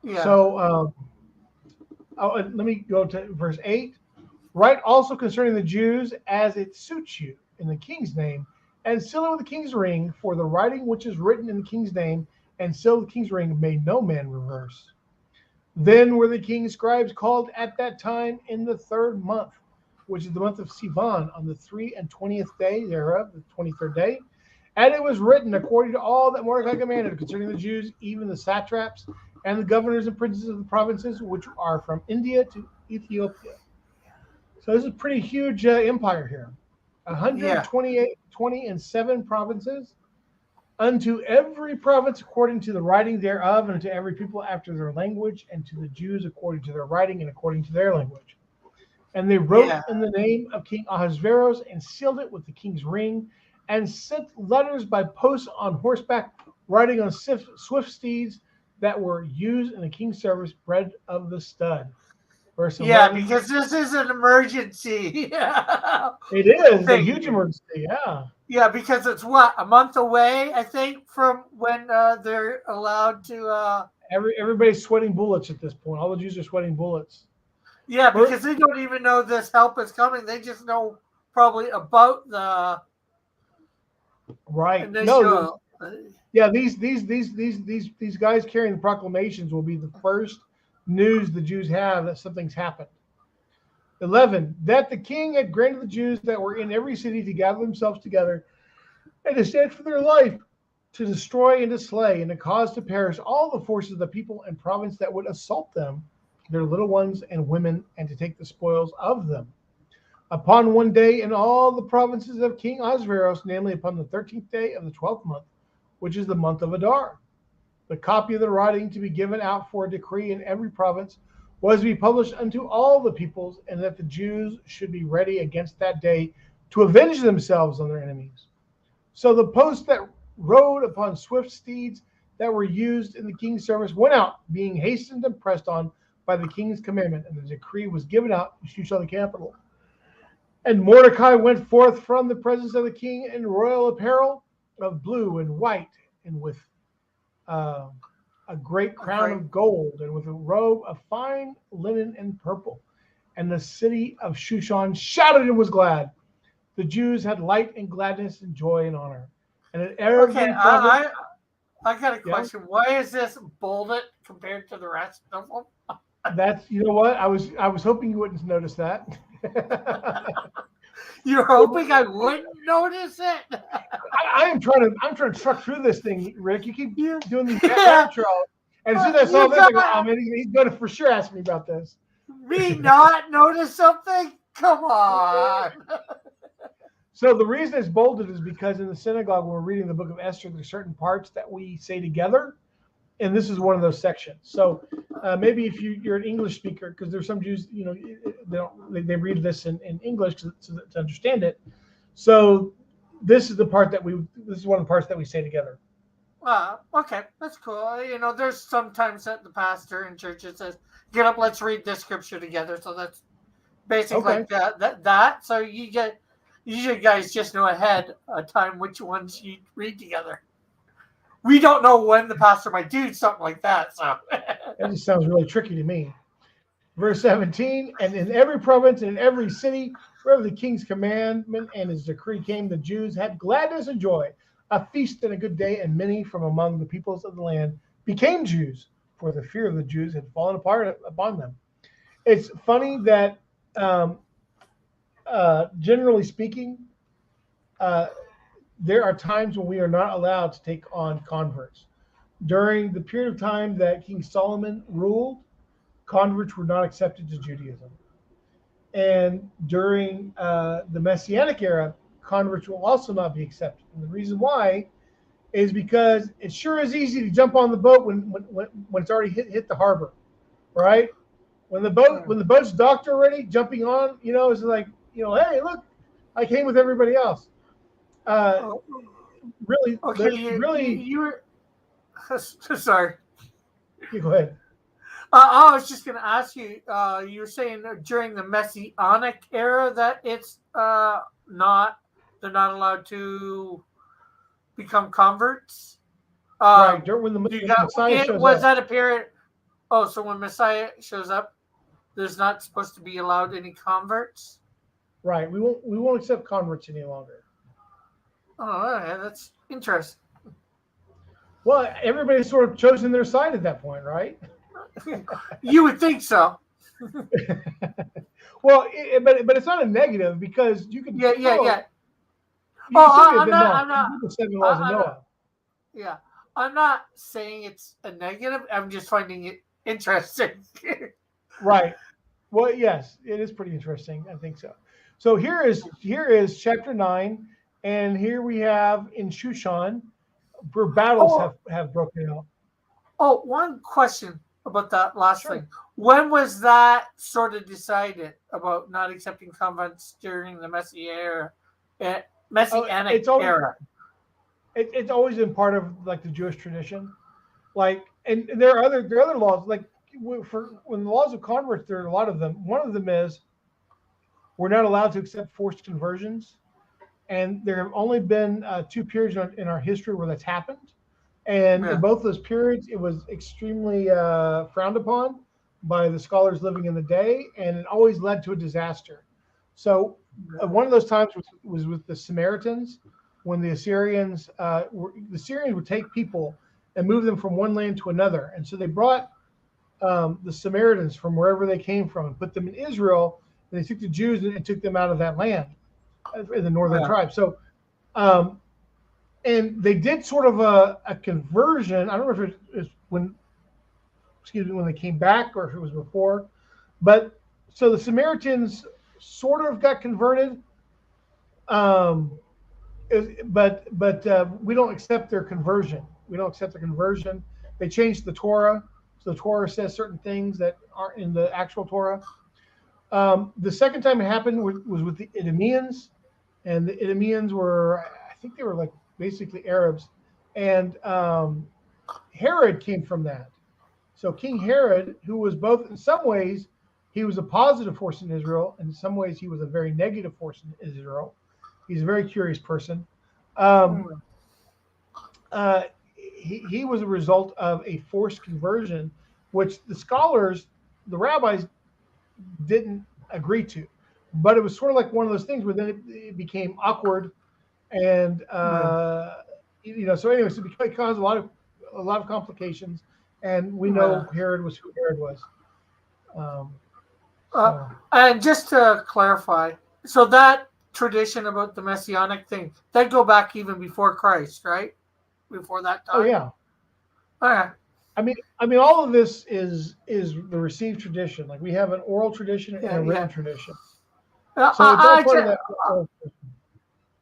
Yeah. So let me go to verse 8. Write also concerning the Jews as it suits you in the king's name, and seal it with the king's ring, for the writing which is written in the king's name and seal the king's ring may no man reverse. Then were the king's scribes called at that time in the 3rd month, which is the month of Sivan, on the 23rd day thereof, the 23rd day. And it was written according to all that Mordecai commanded concerning the Jews, even the satraps and the governors and princes of the provinces, which are from India to Ethiopia. So this is a pretty huge empire here. 127 provinces. Unto every province according to the writing thereof, and to every people after their language, and to the Jews according to their writing and according to their language. And they wrote in the name of King Ahasuerus and sealed it with the king's ring, and sent letters by post on horseback, riding on swift steeds that were used in the king's service, bred of the stud. Verse 11. Because this is an emergency. It is a huge emergency, Yeah, because it's a month away, I think, from when they're allowed to. Everybody's sweating bullets at this point. All the Jews are sweating bullets. Yeah, because they don't even know this help is coming. They just know probably about the right. initial. Yeah, these guys carrying the proclamations will be the first news the Jews have that something's happened. 11, that the king had granted the Jews that were in every city to gather themselves together and to stand for their life, to destroy and to slay, and to cause to perish all the forces of the people and province that would assault them, their little ones and women, and to take the spoils of them. Upon one day in all the provinces of King Ahasuerus, namely upon the 13th day of the 12th month, which is the month of Adar, the copy of the writing to be given out for a decree in every province was to be published unto all the peoples, and that the Jews should be ready against that day to avenge themselves on their enemies. So the posts that rode upon swift steeds that were used in the king's service went out, being hastened and pressed on by the king's commandment, and the decree was given out to Shushan the capital. And Mordecai went forth from the presence of the king in royal apparel of blue and white, and with a great crown of gold, and with a robe of fine linen and purple. And the city of Shushan shouted and was glad. The Jews had light and gladness and joy and honor. And in every province, I got a question. Why is this bolded compared to the rest of them? That's, you know what? I was hoping you wouldn't notice that. You're hoping I wouldn't notice it? I'm trying to truck through this thing, Rick. You keep doing these intros, and as soon as I saw this, I go, oh man, he's going to for sure ask me about this. Me not notice something? Come on. So the reason it's bolded is because in the synagogue, when we're reading the book of Esther, there's certain parts that we say together, and this is one of those sections. So maybe if you're an English speaker, because there's some Jews, they read this in English to understand it. So this is one of the parts that we say together. Okay, that's cool. There's sometimes that the pastor in churches says, "Get up, let's read this scripture together." So that's basically like that. So you guys just know ahead of time which ones you read together. We don't know when the pastor might do something like that. So that just sounds really tricky to me. Verse 17, and in every province and in every city, wherever the king's commandment and his decree came, the Jews had gladness and joy, a feast and a good day, and many from among the peoples of the land became Jews, for the fear of the Jews had fallen apart upon them. It's funny that, generally speaking, there are times when we are not allowed to take on converts. During the period of time that King Solomon ruled, converts were not accepted to Judaism. And during the Messianic era, converts will also not be accepted. And the reason why is because it sure is easy to jump on the boat when it's already hit the harbor, right? When the boat's docked already, jumping on, is like, hey, look, I came with everybody else. Really, okay, you were sorry. You go ahead. I was just going to ask you. You were saying during the Messianic era that it's they're not allowed to become converts. Right. When the Messiah shows was up. that a period? Oh, so when Messiah shows up, there's not supposed to be allowed any converts. Right. We won't accept converts any longer. Oh, yeah, that's interesting. Well, everybody's sort of chosen their side at that point, right? You would think so. Well, but it's not a negative because you can. Yeah. I'm not saying it's a negative. I'm just finding it interesting. Right. Well, yes, it is pretty interesting. I think so. So here is chapter 9, and here we have in Shushan where battles have broken out. Oh, one question about that last thing. When was that sort of decided about not accepting converts during the Messianic era? It's always been part of like the Jewish tradition, and there are other laws when the laws of converts, there are a lot of them. One of them is we're not allowed to accept forced conversions, and there have only been 2 periods in our history where that's happened. And in both those periods, it was extremely frowned upon by the scholars living in the day, and it always led to a disaster. So one of those times was with the Samaritans, when the Assyrians would take people and move them from one land to another, and so they brought the Samaritans from wherever they came from and put them in Israel, and they took the Jews and took them out of that land in the northern tribe. So, and they did sort of a conversion. I don't know if it was when they came back or if it was before, but so the Samaritans sort of got converted, but we don't accept their conversion. We don't accept the conversion. They changed the Torah, so the Torah says certain things that aren't in the actual Torah. The second time it happened was with the Idumeans, and the Idumeans were, I think they were like basically Arabs, and Herod came from that. So King Herod, who was both, in some ways, he was a positive force in Israel, and in some ways he was a very negative force in Israel. He's a very curious person. He was a result of a forced conversion, which the scholars, the rabbis, didn't agree to. But it was sort of like one of those things where then it became awkward, and so anyways, it caused a lot of complications. And we know Herod was who Herod was. And just to clarify, so that tradition about the messianic thing, that go back even before Christ, right? Before that time. Oh yeah. Okay. I mean, all of this is the received tradition. Like we have an oral tradition and a written tradition. So it's all part of that oral tradition.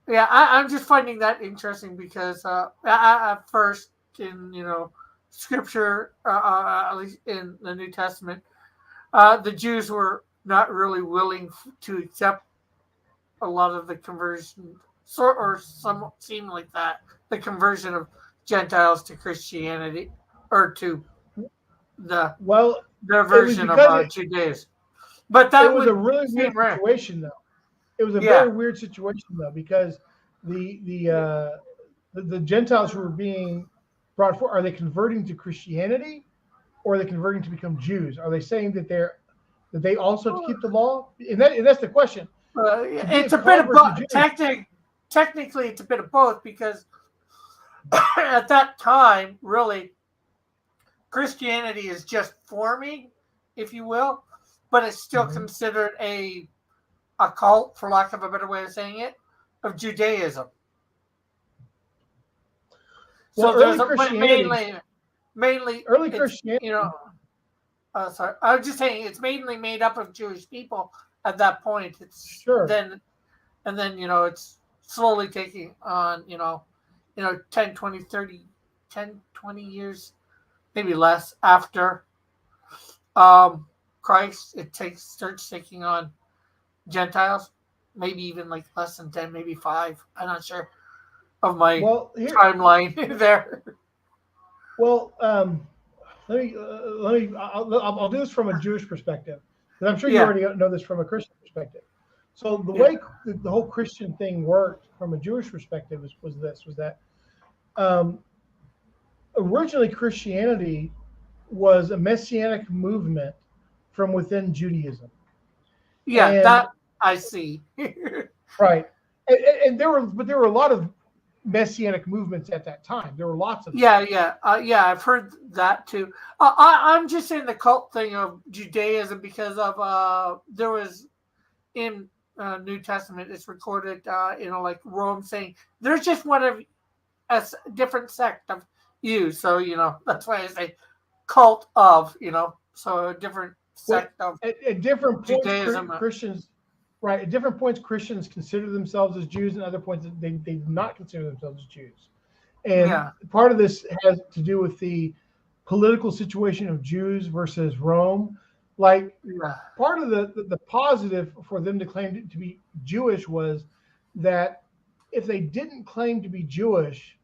Yeah, I'm just finding that interesting because at first in Scripture, at least in the New Testament, the Jews were not really willing to accept a lot of the conversion, or some seem like that, the conversion of Gentiles to Christianity or to their version of Judaism. But that was a really weird situation, though. It was a very weird situation, though, because the Gentiles who were being brought forward, are they converting to Christianity, or are they converting to become Jews? Are they saying that they also have to keep the law? And that's the question. It's a bit of both. Technically, it's a bit of both, because at that time, really, Christianity is just forming, if you will, but it's still considered a cult, for lack of a better way of saying it, of Judaism. Well, so there's mainly early Christianity. Sorry, I was just saying it's mainly made up of Jewish people at that point. It's sure. Then it's slowly taking on 10, 20, 30, 10, 20 years, maybe less after Christ. Starts taking on Gentiles, maybe even like less than 10, maybe 5. I'm not sure of my timeline there. Well, I'll do this from a Jewish perspective, because I'm sure you already know this from a Christian perspective. So the way the whole Christian thing worked from a Jewish perspective was that originally Christianity was a messianic movement from within Judaism. Yeah, that I see. Right, and there were a lot of messianic movements at that time. There were lots of them. I've heard that too. I'm just saying the cult thing of Judaism because of there was in New Testament, it's recorded like Rome saying there's just one of a different sect of you, so that's why I say cult of, so a different sect of at different points Judaism. Christians. Right. At different points, Christians consider themselves as Jews, and other points they do not consider themselves as Jews. And part of this has to do with the political situation of Jews versus Rome. Like part of the positive for them to claim to be Jewish was that if they didn't claim to be Jewish,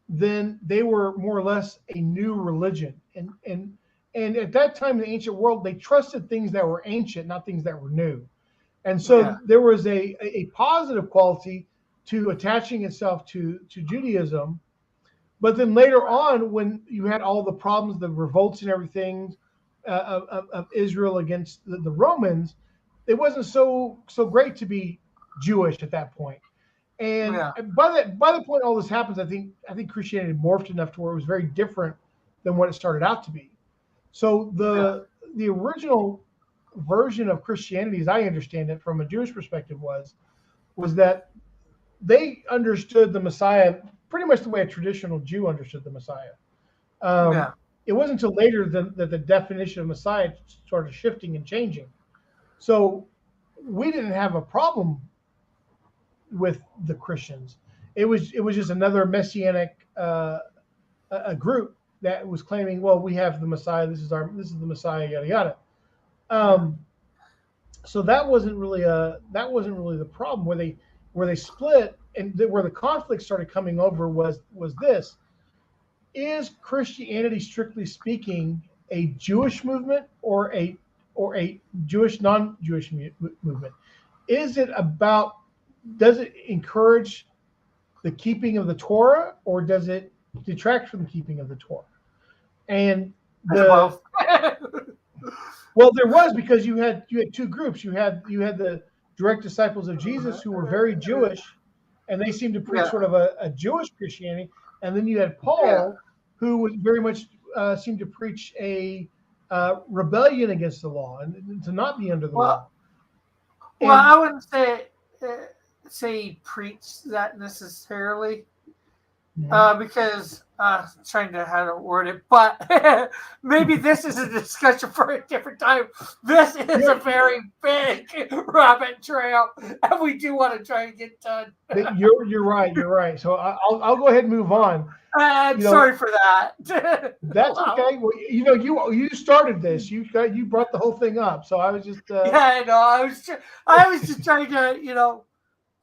then they were more or less a new religion. And at that time in the ancient world, they trusted things that were ancient, not things that were new. And so there was a positive quality to attaching itself to Judaism. But then later on, when you had all the problems, the revolts and everything, of Israel against the Romans, it wasn't so great to be Jewish at that point. And Yeah. by the point all this happens, I think Christianity morphed enough to where it was very different than what it started out to be. So the original version of Christianity, as I understand it from a Jewish perspective, was that they understood the Messiah pretty much the way a traditional Jew understood the Messiah. It wasn't until later that the definition of Messiah started shifting and changing. So we didn't have a problem with the Christians. It was just another messianic a group that was claiming, well, we have the Messiah. This is the Messiah. Yada yada. So that wasn't really the problem. Where they split and where the conflict started coming over was this: is Christianity, strictly speaking, a Jewish movement or a Jewish non-Jewish movement? Does it encourage the keeping of the Torah, or does it detract from the keeping of the Torah? And well, there was, because you had two groups. You had the direct disciples of Jesus who were very Jewish, and they seemed to preach sort of a Jewish Christianity. And then you had Paul, who was very much seemed to preach a rebellion against the law and to not be under the law. Well, I wouldn't say he preached that necessarily, because trying to how to word it, but maybe this is a discussion for a different time. This is a very big rabbit trail, and we do want to try and get done. You're right. So I'll go ahead and move on. I'm sorry for that. That's okay. Well, you started this. You brought the whole thing up. So I was just I know. I was just trying to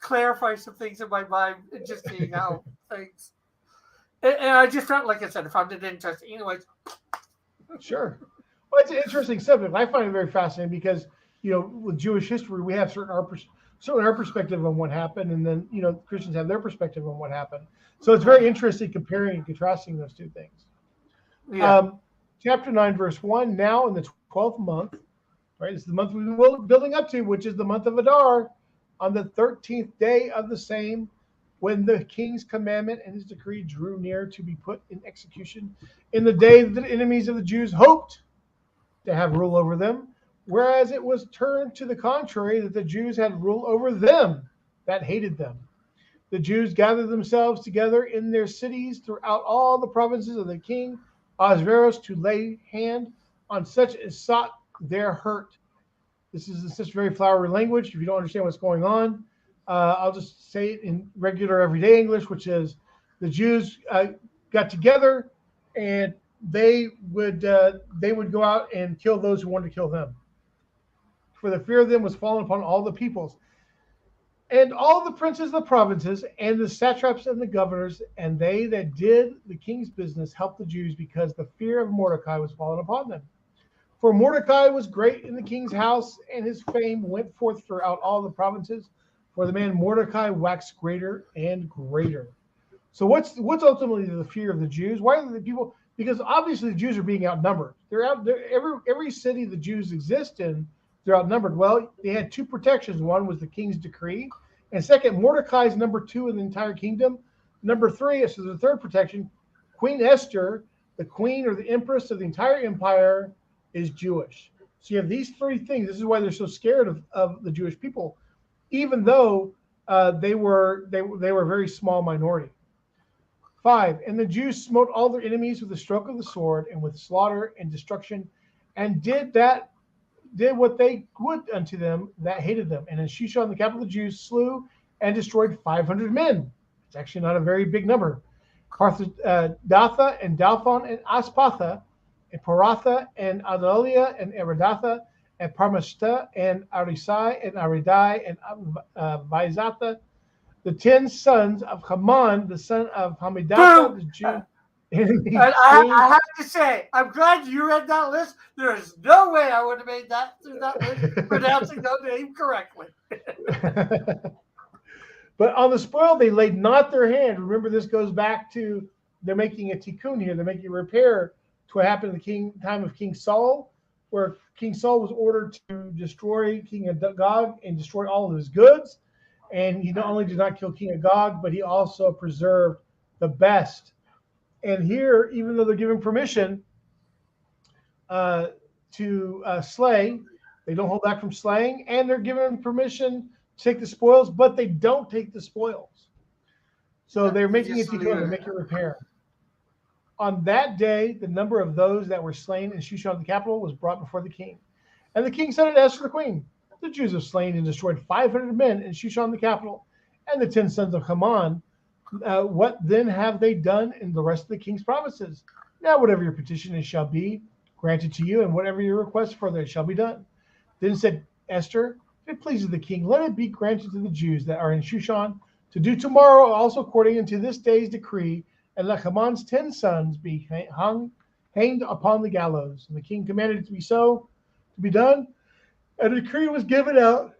clarify some things in my mind and just seeing how things. And I just felt, like I said, if I'm interested, anyways. Sure. Well, it's an interesting subject. I find it very fascinating because with Jewish history, we have certainly our perspective on what happened, and then Christians have their perspective on what happened. So it's very interesting comparing and contrasting those two things. Yeah. Chapter 9, verse 1. Now in the 12th month, right? It's the month we've been building up to, which is the month of Adar, on the 13th day of the same, when the king's commandment and his decree drew near to be put in execution, in the day that the enemies of the Jews hoped to have rule over them, whereas it was turned to the contrary, that the Jews had rule over them that hated them. The Jews gathered themselves together in their cities throughout all the provinces of the king Ahasuerus to lay hand on such as sought their hurt. This is in such very flowery language. If you don't understand what's going on, I'll just say it in regular everyday English, which is the Jews got together and they would go out and kill those who wanted to kill them. For the fear of them was fallen upon all the peoples. And all the princes of the provinces and the satraps and the governors and they that did the king's business helped the Jews, because the fear of Mordecai was fallen upon them. For Mordecai was great in the king's house, and his fame went forth throughout all the provinces. For the man Mordecai waxed greater and greater. So what's ultimately the fear of the Jews? Why are the people? Because obviously the Jews are being outnumbered. They're out there. Every city the Jews exist in, they're outnumbered. Well, they had two protections. One was the king's decree, and second, Mordecai's number 2 in the entire kingdom. Number 3, so the third protection, Queen Esther, the queen or the empress of the entire empire, is Jewish. So you have these 3 things. This is why they're so scared of the Jewish people, even though they were a very small minority. 5, and the Jews smote all their enemies with the stroke of the sword and with slaughter and destruction, and did what they would unto them that hated them. And in Shishon, the capital of the Jews, slew and destroyed 500 men. It's actually not a very big number. Datha and Dalphon and Aspatha, and Paratha and Adalia and Eridatha, and Parmashta and Arisai and Aridai and Vaizatha, the 10 sons of Haman, the son of Hamidatha, the Jew. I have to say, I'm glad you read that list. There is no way I would have made that through that list, pronouncing that name correctly. But on the spoil, they laid not their hand. Remember, this goes back to they're making a tikkun here. They're making a repair to what happened in the time of King Saul, where King Saul was ordered to destroy King Agag and destroy all of his goods. And he not only did not kill King Agag, but he also preserved the best. And here, even though they're given permission to slay, they don't hold back from slaying, and they're given permission to take the spoils, but they don't take the spoils. So they're making it to make a repair. On that day, the number of those that were slain in Shushan the capital was brought before the king. And the king said to Esther the queen, the Jews have slain and destroyed 500 men in Shushan the capital, and the 10 sons of Haman. What then have they done in the rest of the king's provinces? Now whatever your petition is shall be granted to you, and whatever your request for it shall be done. Then said Esther, if it pleases the king, let it be granted to the Jews that are in Shushan to do tomorrow also according unto this day's decree, and let Haman's 10 sons be hanged upon the gallows. And the king commanded it to be so, to be done. And a decree was given out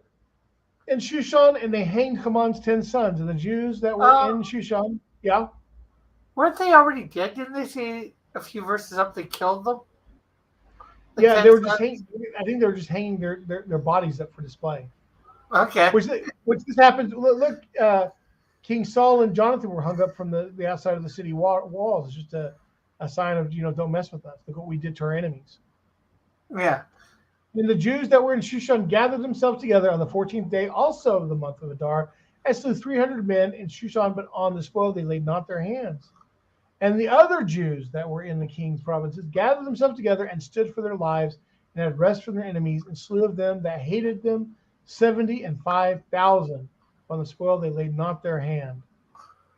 in Shushan, and they hanged Haman's 10 sons. And the Jews that were in Shushan, yeah. Weren't they already dead? Didn't they say a few verses up they killed them? Yeah, they were just hanging. I think they were just hanging their bodies up for display. Okay. Which this happens. Look, King Saul and Jonathan were hung up from the outside of the city walls. It's just a sign of, don't mess with us. Look what we did to our enemies. Yeah. And the Jews that were in Shushan gathered themselves together on the 14th day also of the month of Adar, and slew 300 men in Shushan, but on the spoil they laid not their hands. And the other Jews that were in the king's provinces gathered themselves together and stood for their lives, and had rest from their enemies, and slew of them that hated them 75,000. On the spoil they laid not their hand.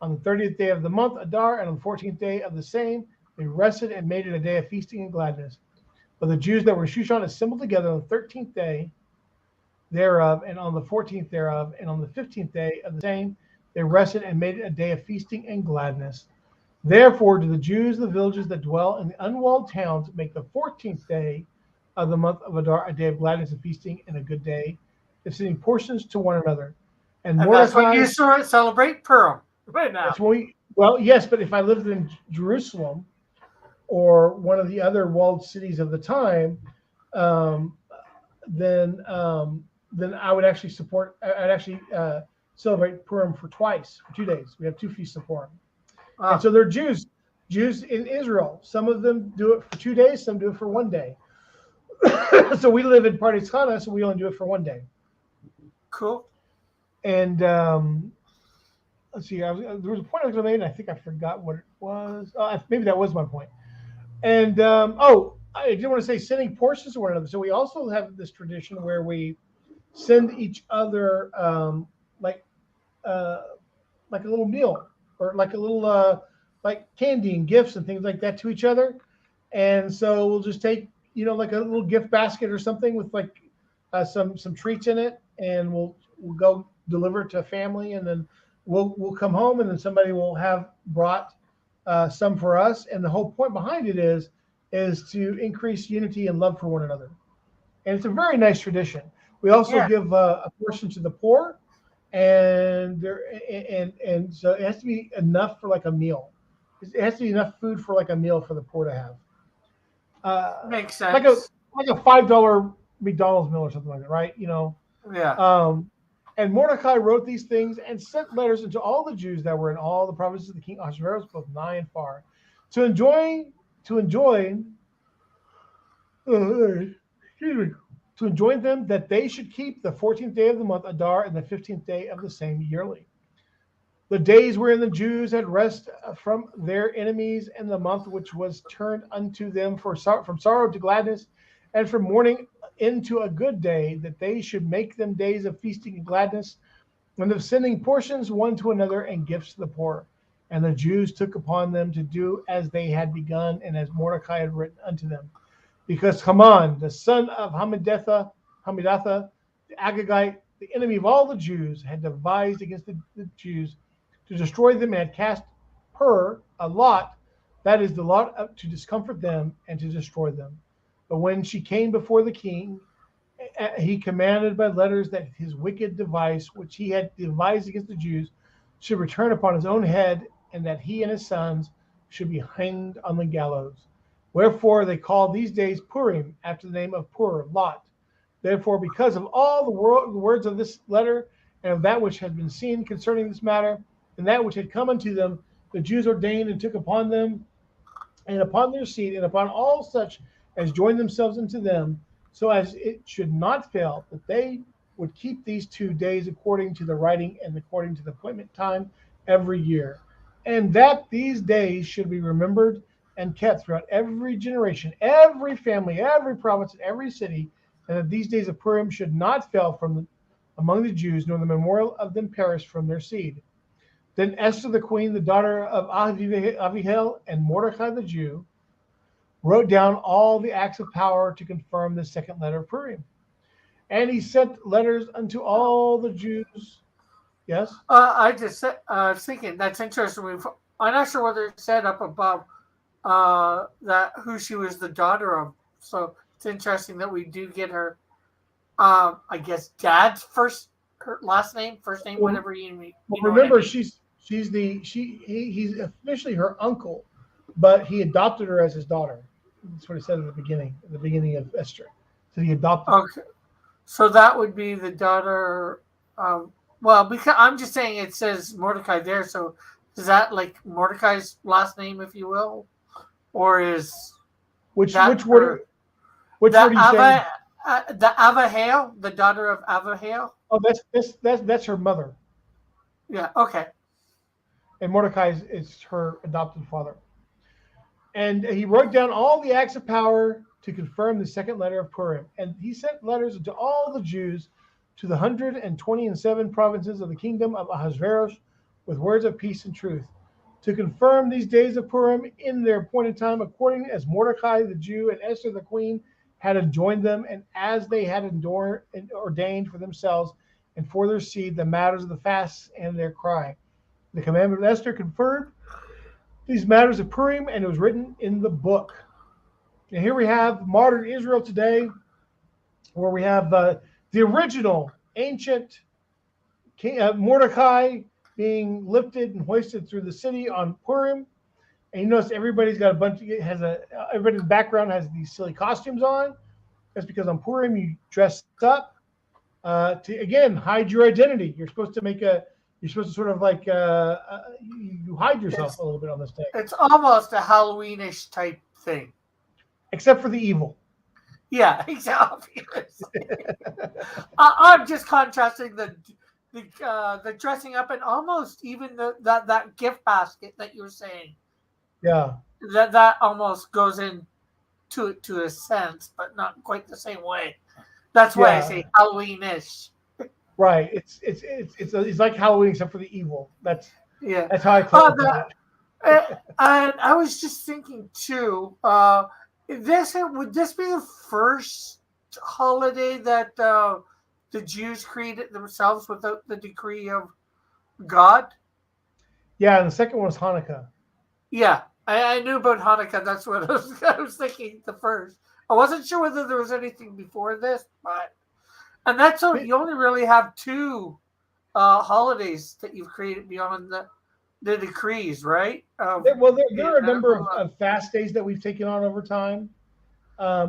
On the 30th day of the month Adar, and on the 14th day of the same, they rested and made it a day of feasting and gladness. But the Jews that were in Shushan assembled together on the 13th day thereof, and on the 14th thereof, and on the 15th day of the same, they rested and made it a day of feasting and gladness. Therefore do the Jews of the villages that dwell in the unwalled towns make the 14th day of the month of Adar a day of gladness and feasting, and a good day, sending portions to one another. And that's when you celebrate Purim right now. That's when well, yes, but if I lived in Jerusalem or one of the other walled cities of the time, then I would actually celebrate Purim for 2 days. We have 2 feasts of Purim. And so they're Jews in Israel. Some of them do it for 2 days, some do it for 1 day. So we live in Pardes Chana, so we only do it for 1 day. Cool. And let's see, there was a point I was going to make, and I think I forgot what it was. Maybe that was my point. And I did want to say sending portions to one another. So we also have this tradition where we send each other like a little meal, or like a little like candy and gifts and things like that to each other. And so we'll just take like a little gift basket or something with like some treats in it, and we'll go deliver it to a family, and then we'll come home, and then somebody will have brought some for us. And the whole point behind it is to increase unity and love for one another. And it's a very nice tradition. We also give a portion to the poor, and so it has to be enough for like a meal. It has to be enough food for like a meal for the poor to have. Makes sense. Like a $5 McDonald's meal or something like that, right? Yeah. And Mordecai wrote these things and sent letters into all the Jews that were in all the provinces of the king Ahasuerus, both nigh and far, to enjoin them that they should keep the 14th day of the month Adar and the 15th day of the same yearly. The days wherein the Jews had rest from their enemies, and the month which was turned unto them from sorrow to gladness, and from mourning into a good day, that they should make them days of feasting and gladness, and of sending portions one to another and gifts to the poor. And the Jews took upon them to do as they had begun, and as Mordecai had written unto them. Because Haman, the son of Hammedatha, the Agagite, the enemy of all the Jews, had devised against the Jews to destroy them, and had cast her a lot, that is the lot up to discomfort them and to destroy them. But when she came before the king, he commanded by letters that his wicked device, which he had devised against the Jews, should return upon his own head, and that he and his sons should be hanged on the gallows. Wherefore they call these days Purim, after the name of Pur, Lot. Therefore, because of all the words of this letter, and of that which had been seen concerning this matter, and that which had come unto them, the Jews ordained and took upon them, and upon their seed, and upon all such as joined themselves unto them, so as it should not fail, that they would keep these 2 days according to the writing and according to the appointment time every year, and that these days should be remembered and kept throughout every generation, every family, every province, and every city, and that these days of Purim should not fail among the Jews, nor the memorial of them perish from their seed. Then Esther the queen, the daughter of Abihail, and Mordecai the Jew, wrote down all the acts of power to confirm the second letter of Purim. And he sent letters unto all the Jews. Yes? I just was thinking, that's interesting. I'm not sure whether it said up above that who she was the daughter of. So it's interesting that we do get her, I guess, dad's her last name, first name, whatever you mean. Well, remember, he's officially her uncle, but he adopted her as his daughter. That's what he said at the beginning of Esther. So he adopted her. Okay. So that would be the daughter. Well, because I'm just saying it says Mordecai there. So is that like Mordecai's last name, if you will, or is which word? Which word are you saying? The Abihail, the daughter of Abihail. Oh, that's her mother. Yeah. Okay. And Mordecai is her adopted father. And he wrote down all the acts of power to confirm the second letter of Purim. And he sent letters to all the Jews to the 127 provinces of the kingdom of Ahasuerus with words of peace and truth, to confirm these days of Purim in their appointed time, according as Mordecai the Jew and Esther the queen had enjoined them, and as they had ordained for themselves and for their seed the matters of the fasts and their cry. The commandment of Esther confirmed these matters of Purim, and it was written in the book. And here we have modern Israel today, where we have the original ancient Mordecai being lifted and hoisted through the city on Purim. And you notice everybody's got everybody in the background has these silly costumes on. That's because on Purim you dress up to again hide your identity. You're supposed to sort of like you hide yourself a little bit on this day. It's almost a Halloweenish type thing, except for the evil. Yeah, exactly. I'm just contrasting the dressing up and almost even that gift basket that you were saying. Yeah, that almost goes in to a sense, but not quite the same way. That's why I say Halloween-ish. Right. It's like Halloween except for the evil. That's how I classify it. And I was just thinking too. Would this be the first holiday that the Jews created themselves without the decree of God? Yeah, and the second one was Hanukkah. Yeah, I knew about Hanukkah. That's what I was thinking the first. I wasn't sure whether there was anything before this, and that's you only really have two holidays that you've created beyond the decrees, right? There are a number of fast days that we've taken on over time.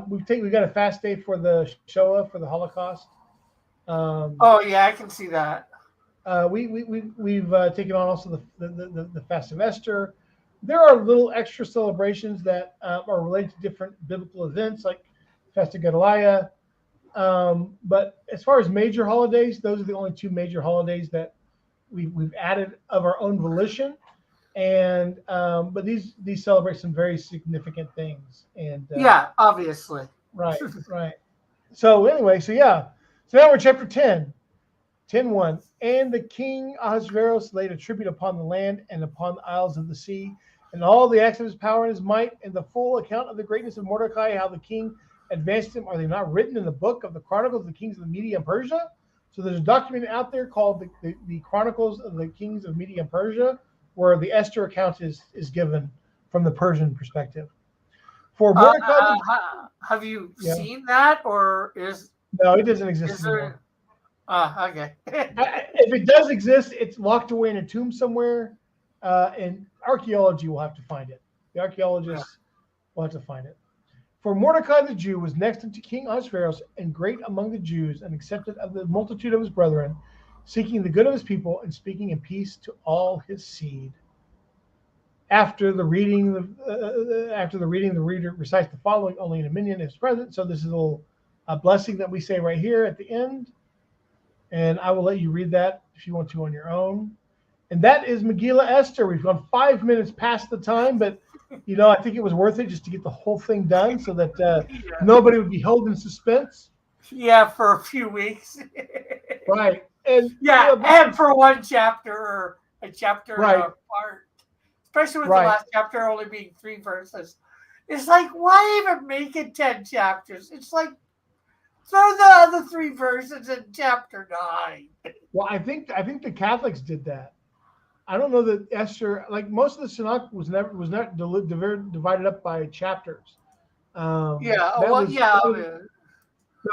We've got a fast day for the Shoah, for the Holocaust. Oh yeah, I can see that. We've taken on also the fast of Esther. There are little extra celebrations that are related to different biblical events, like Festa Gedaliah. But as far as major holidays, those are the only two major holidays that we've added of our own volition. And but these celebrate some very significant things. And yeah, obviously. Right. So anyway, so now we're chapter 10. 10:1. And the king Ahasuerus laid a tribute upon the land and upon the isles of the sea, and all the acts of his power and his might, and the full account of the greatness of Mordecai, how the king advanced him. Are they not written in the book of the Chronicles of the Kings of Media and Persia? So there's a document out there called the Chronicles of the Kings of Media and Persia, where the Esther account is given from the Persian perspective. For Mordecai, have you seen that, or is no? It doesn't exist anymore. Okay. If it does exist, it's locked away in a tomb somewhere, and archaeology will have to find it. The archaeologists We'll have to find it. For Mordecai the Jew was next unto King Ahasuerus, and great among the Jews, and accepted of the multitude of his brethren, seeking the good of his people, and speaking in peace to all his seed. After the reading, the reader recites the following: only in a minion is present. So this is a little blessing that we say right here at the end, and I will let you read that if you want to on your own. And that is Megillah Ester. We've gone 5 minutes past the time, but I think it was worth it just to get the whole thing done so that nobody would be held in suspense. Yeah, for a few weeks. Right. And and for one chapter or a chapter right. part, especially with the last chapter only being 3 verses. It's like, why even make it 10 chapters? It's like, throw the other 3 verses in chapter 9. Well, I think the Catholics did that. I don't know that Esther, like most of the Tanakh, was not divided up by chapters.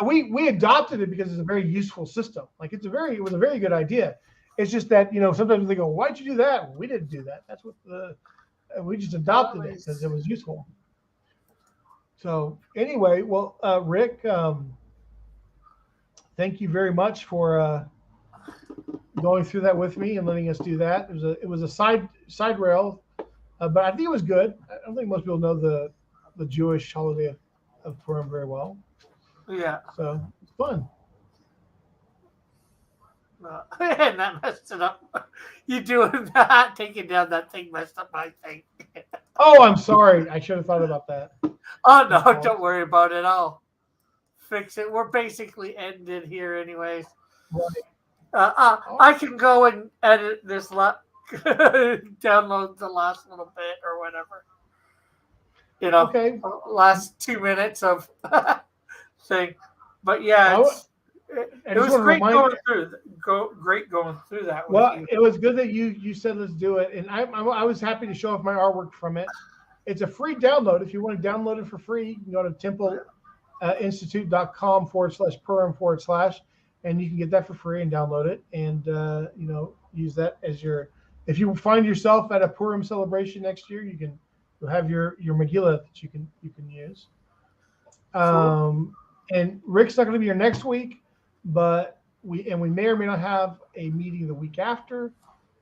We adopted it because it's a very useful system. Like it was a very good idea. It's just that sometimes they go, "Why'd you do that?" Well, we didn't do that. That's what we just adopted it because it was useful. So anyway, well, Rick, thank you very much for going through that with me and letting us do that. It was a side rail, but I think it was good. I don't think most people know the Jewish holiday of Purim very well. Yeah. So it's fun. And that messed it up. You doing that, taking down that thing messed up my thing. Oh, I'm sorry. I should have thought about that. Oh, no, don't worry about it. I'll fix it. We're basically ended here anyways. Right. I can go and edit this, download the last little bit or whatever. Okay. Last 2 minutes of thing. But yeah, it was great going through. Great going through that. Well, it was good that you said let's do it, and I was happy to show off my artwork from it. It's a free download. If you want to download it for free, you can go to templeinstitute.com/Purim/, and you can get that for free and download it, and use that as your. If you find yourself at a Purim celebration next year, you'll have your Megillah that you can use. Cool. And Rick's not going to be here next week, but we may or may not have a meeting the week after,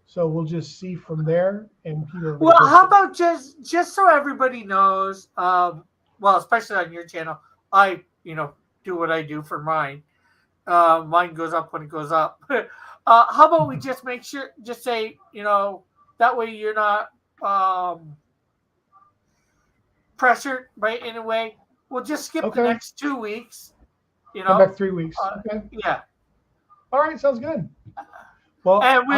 so we'll just see from there. And well, how about just so everybody knows? Well, especially on your channel, I do what I do for mine. Mine goes up when it goes up. How about we just make sure, just say, that way you're not pressured by any way. We'll just skip the next 2 weeks. Come back 3 weeks. Okay. Yeah. All right. Sounds good. Well, and we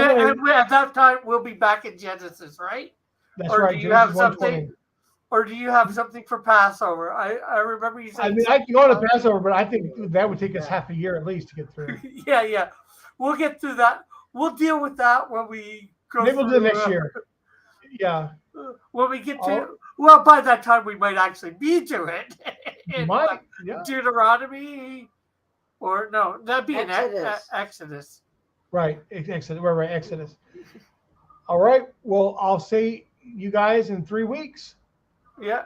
at that time we'll be back in Genesis, right? That's right. Do you have something? Or do you have something for Passover? I remember you saying. I mean, I can go to Passover, but I think that would take us half a year at least to get through. Yeah. We'll get through that. We'll deal with that when we go. Maybe we'll do it next year. Yeah. When we get to, well, by that time we might actually be to it. Deuteronomy, or no, that'd be Exodus. Exodus. Right, Exodus. Right, Exodus. All right. Well, I'll see you guys in 3 weeks. Yeah.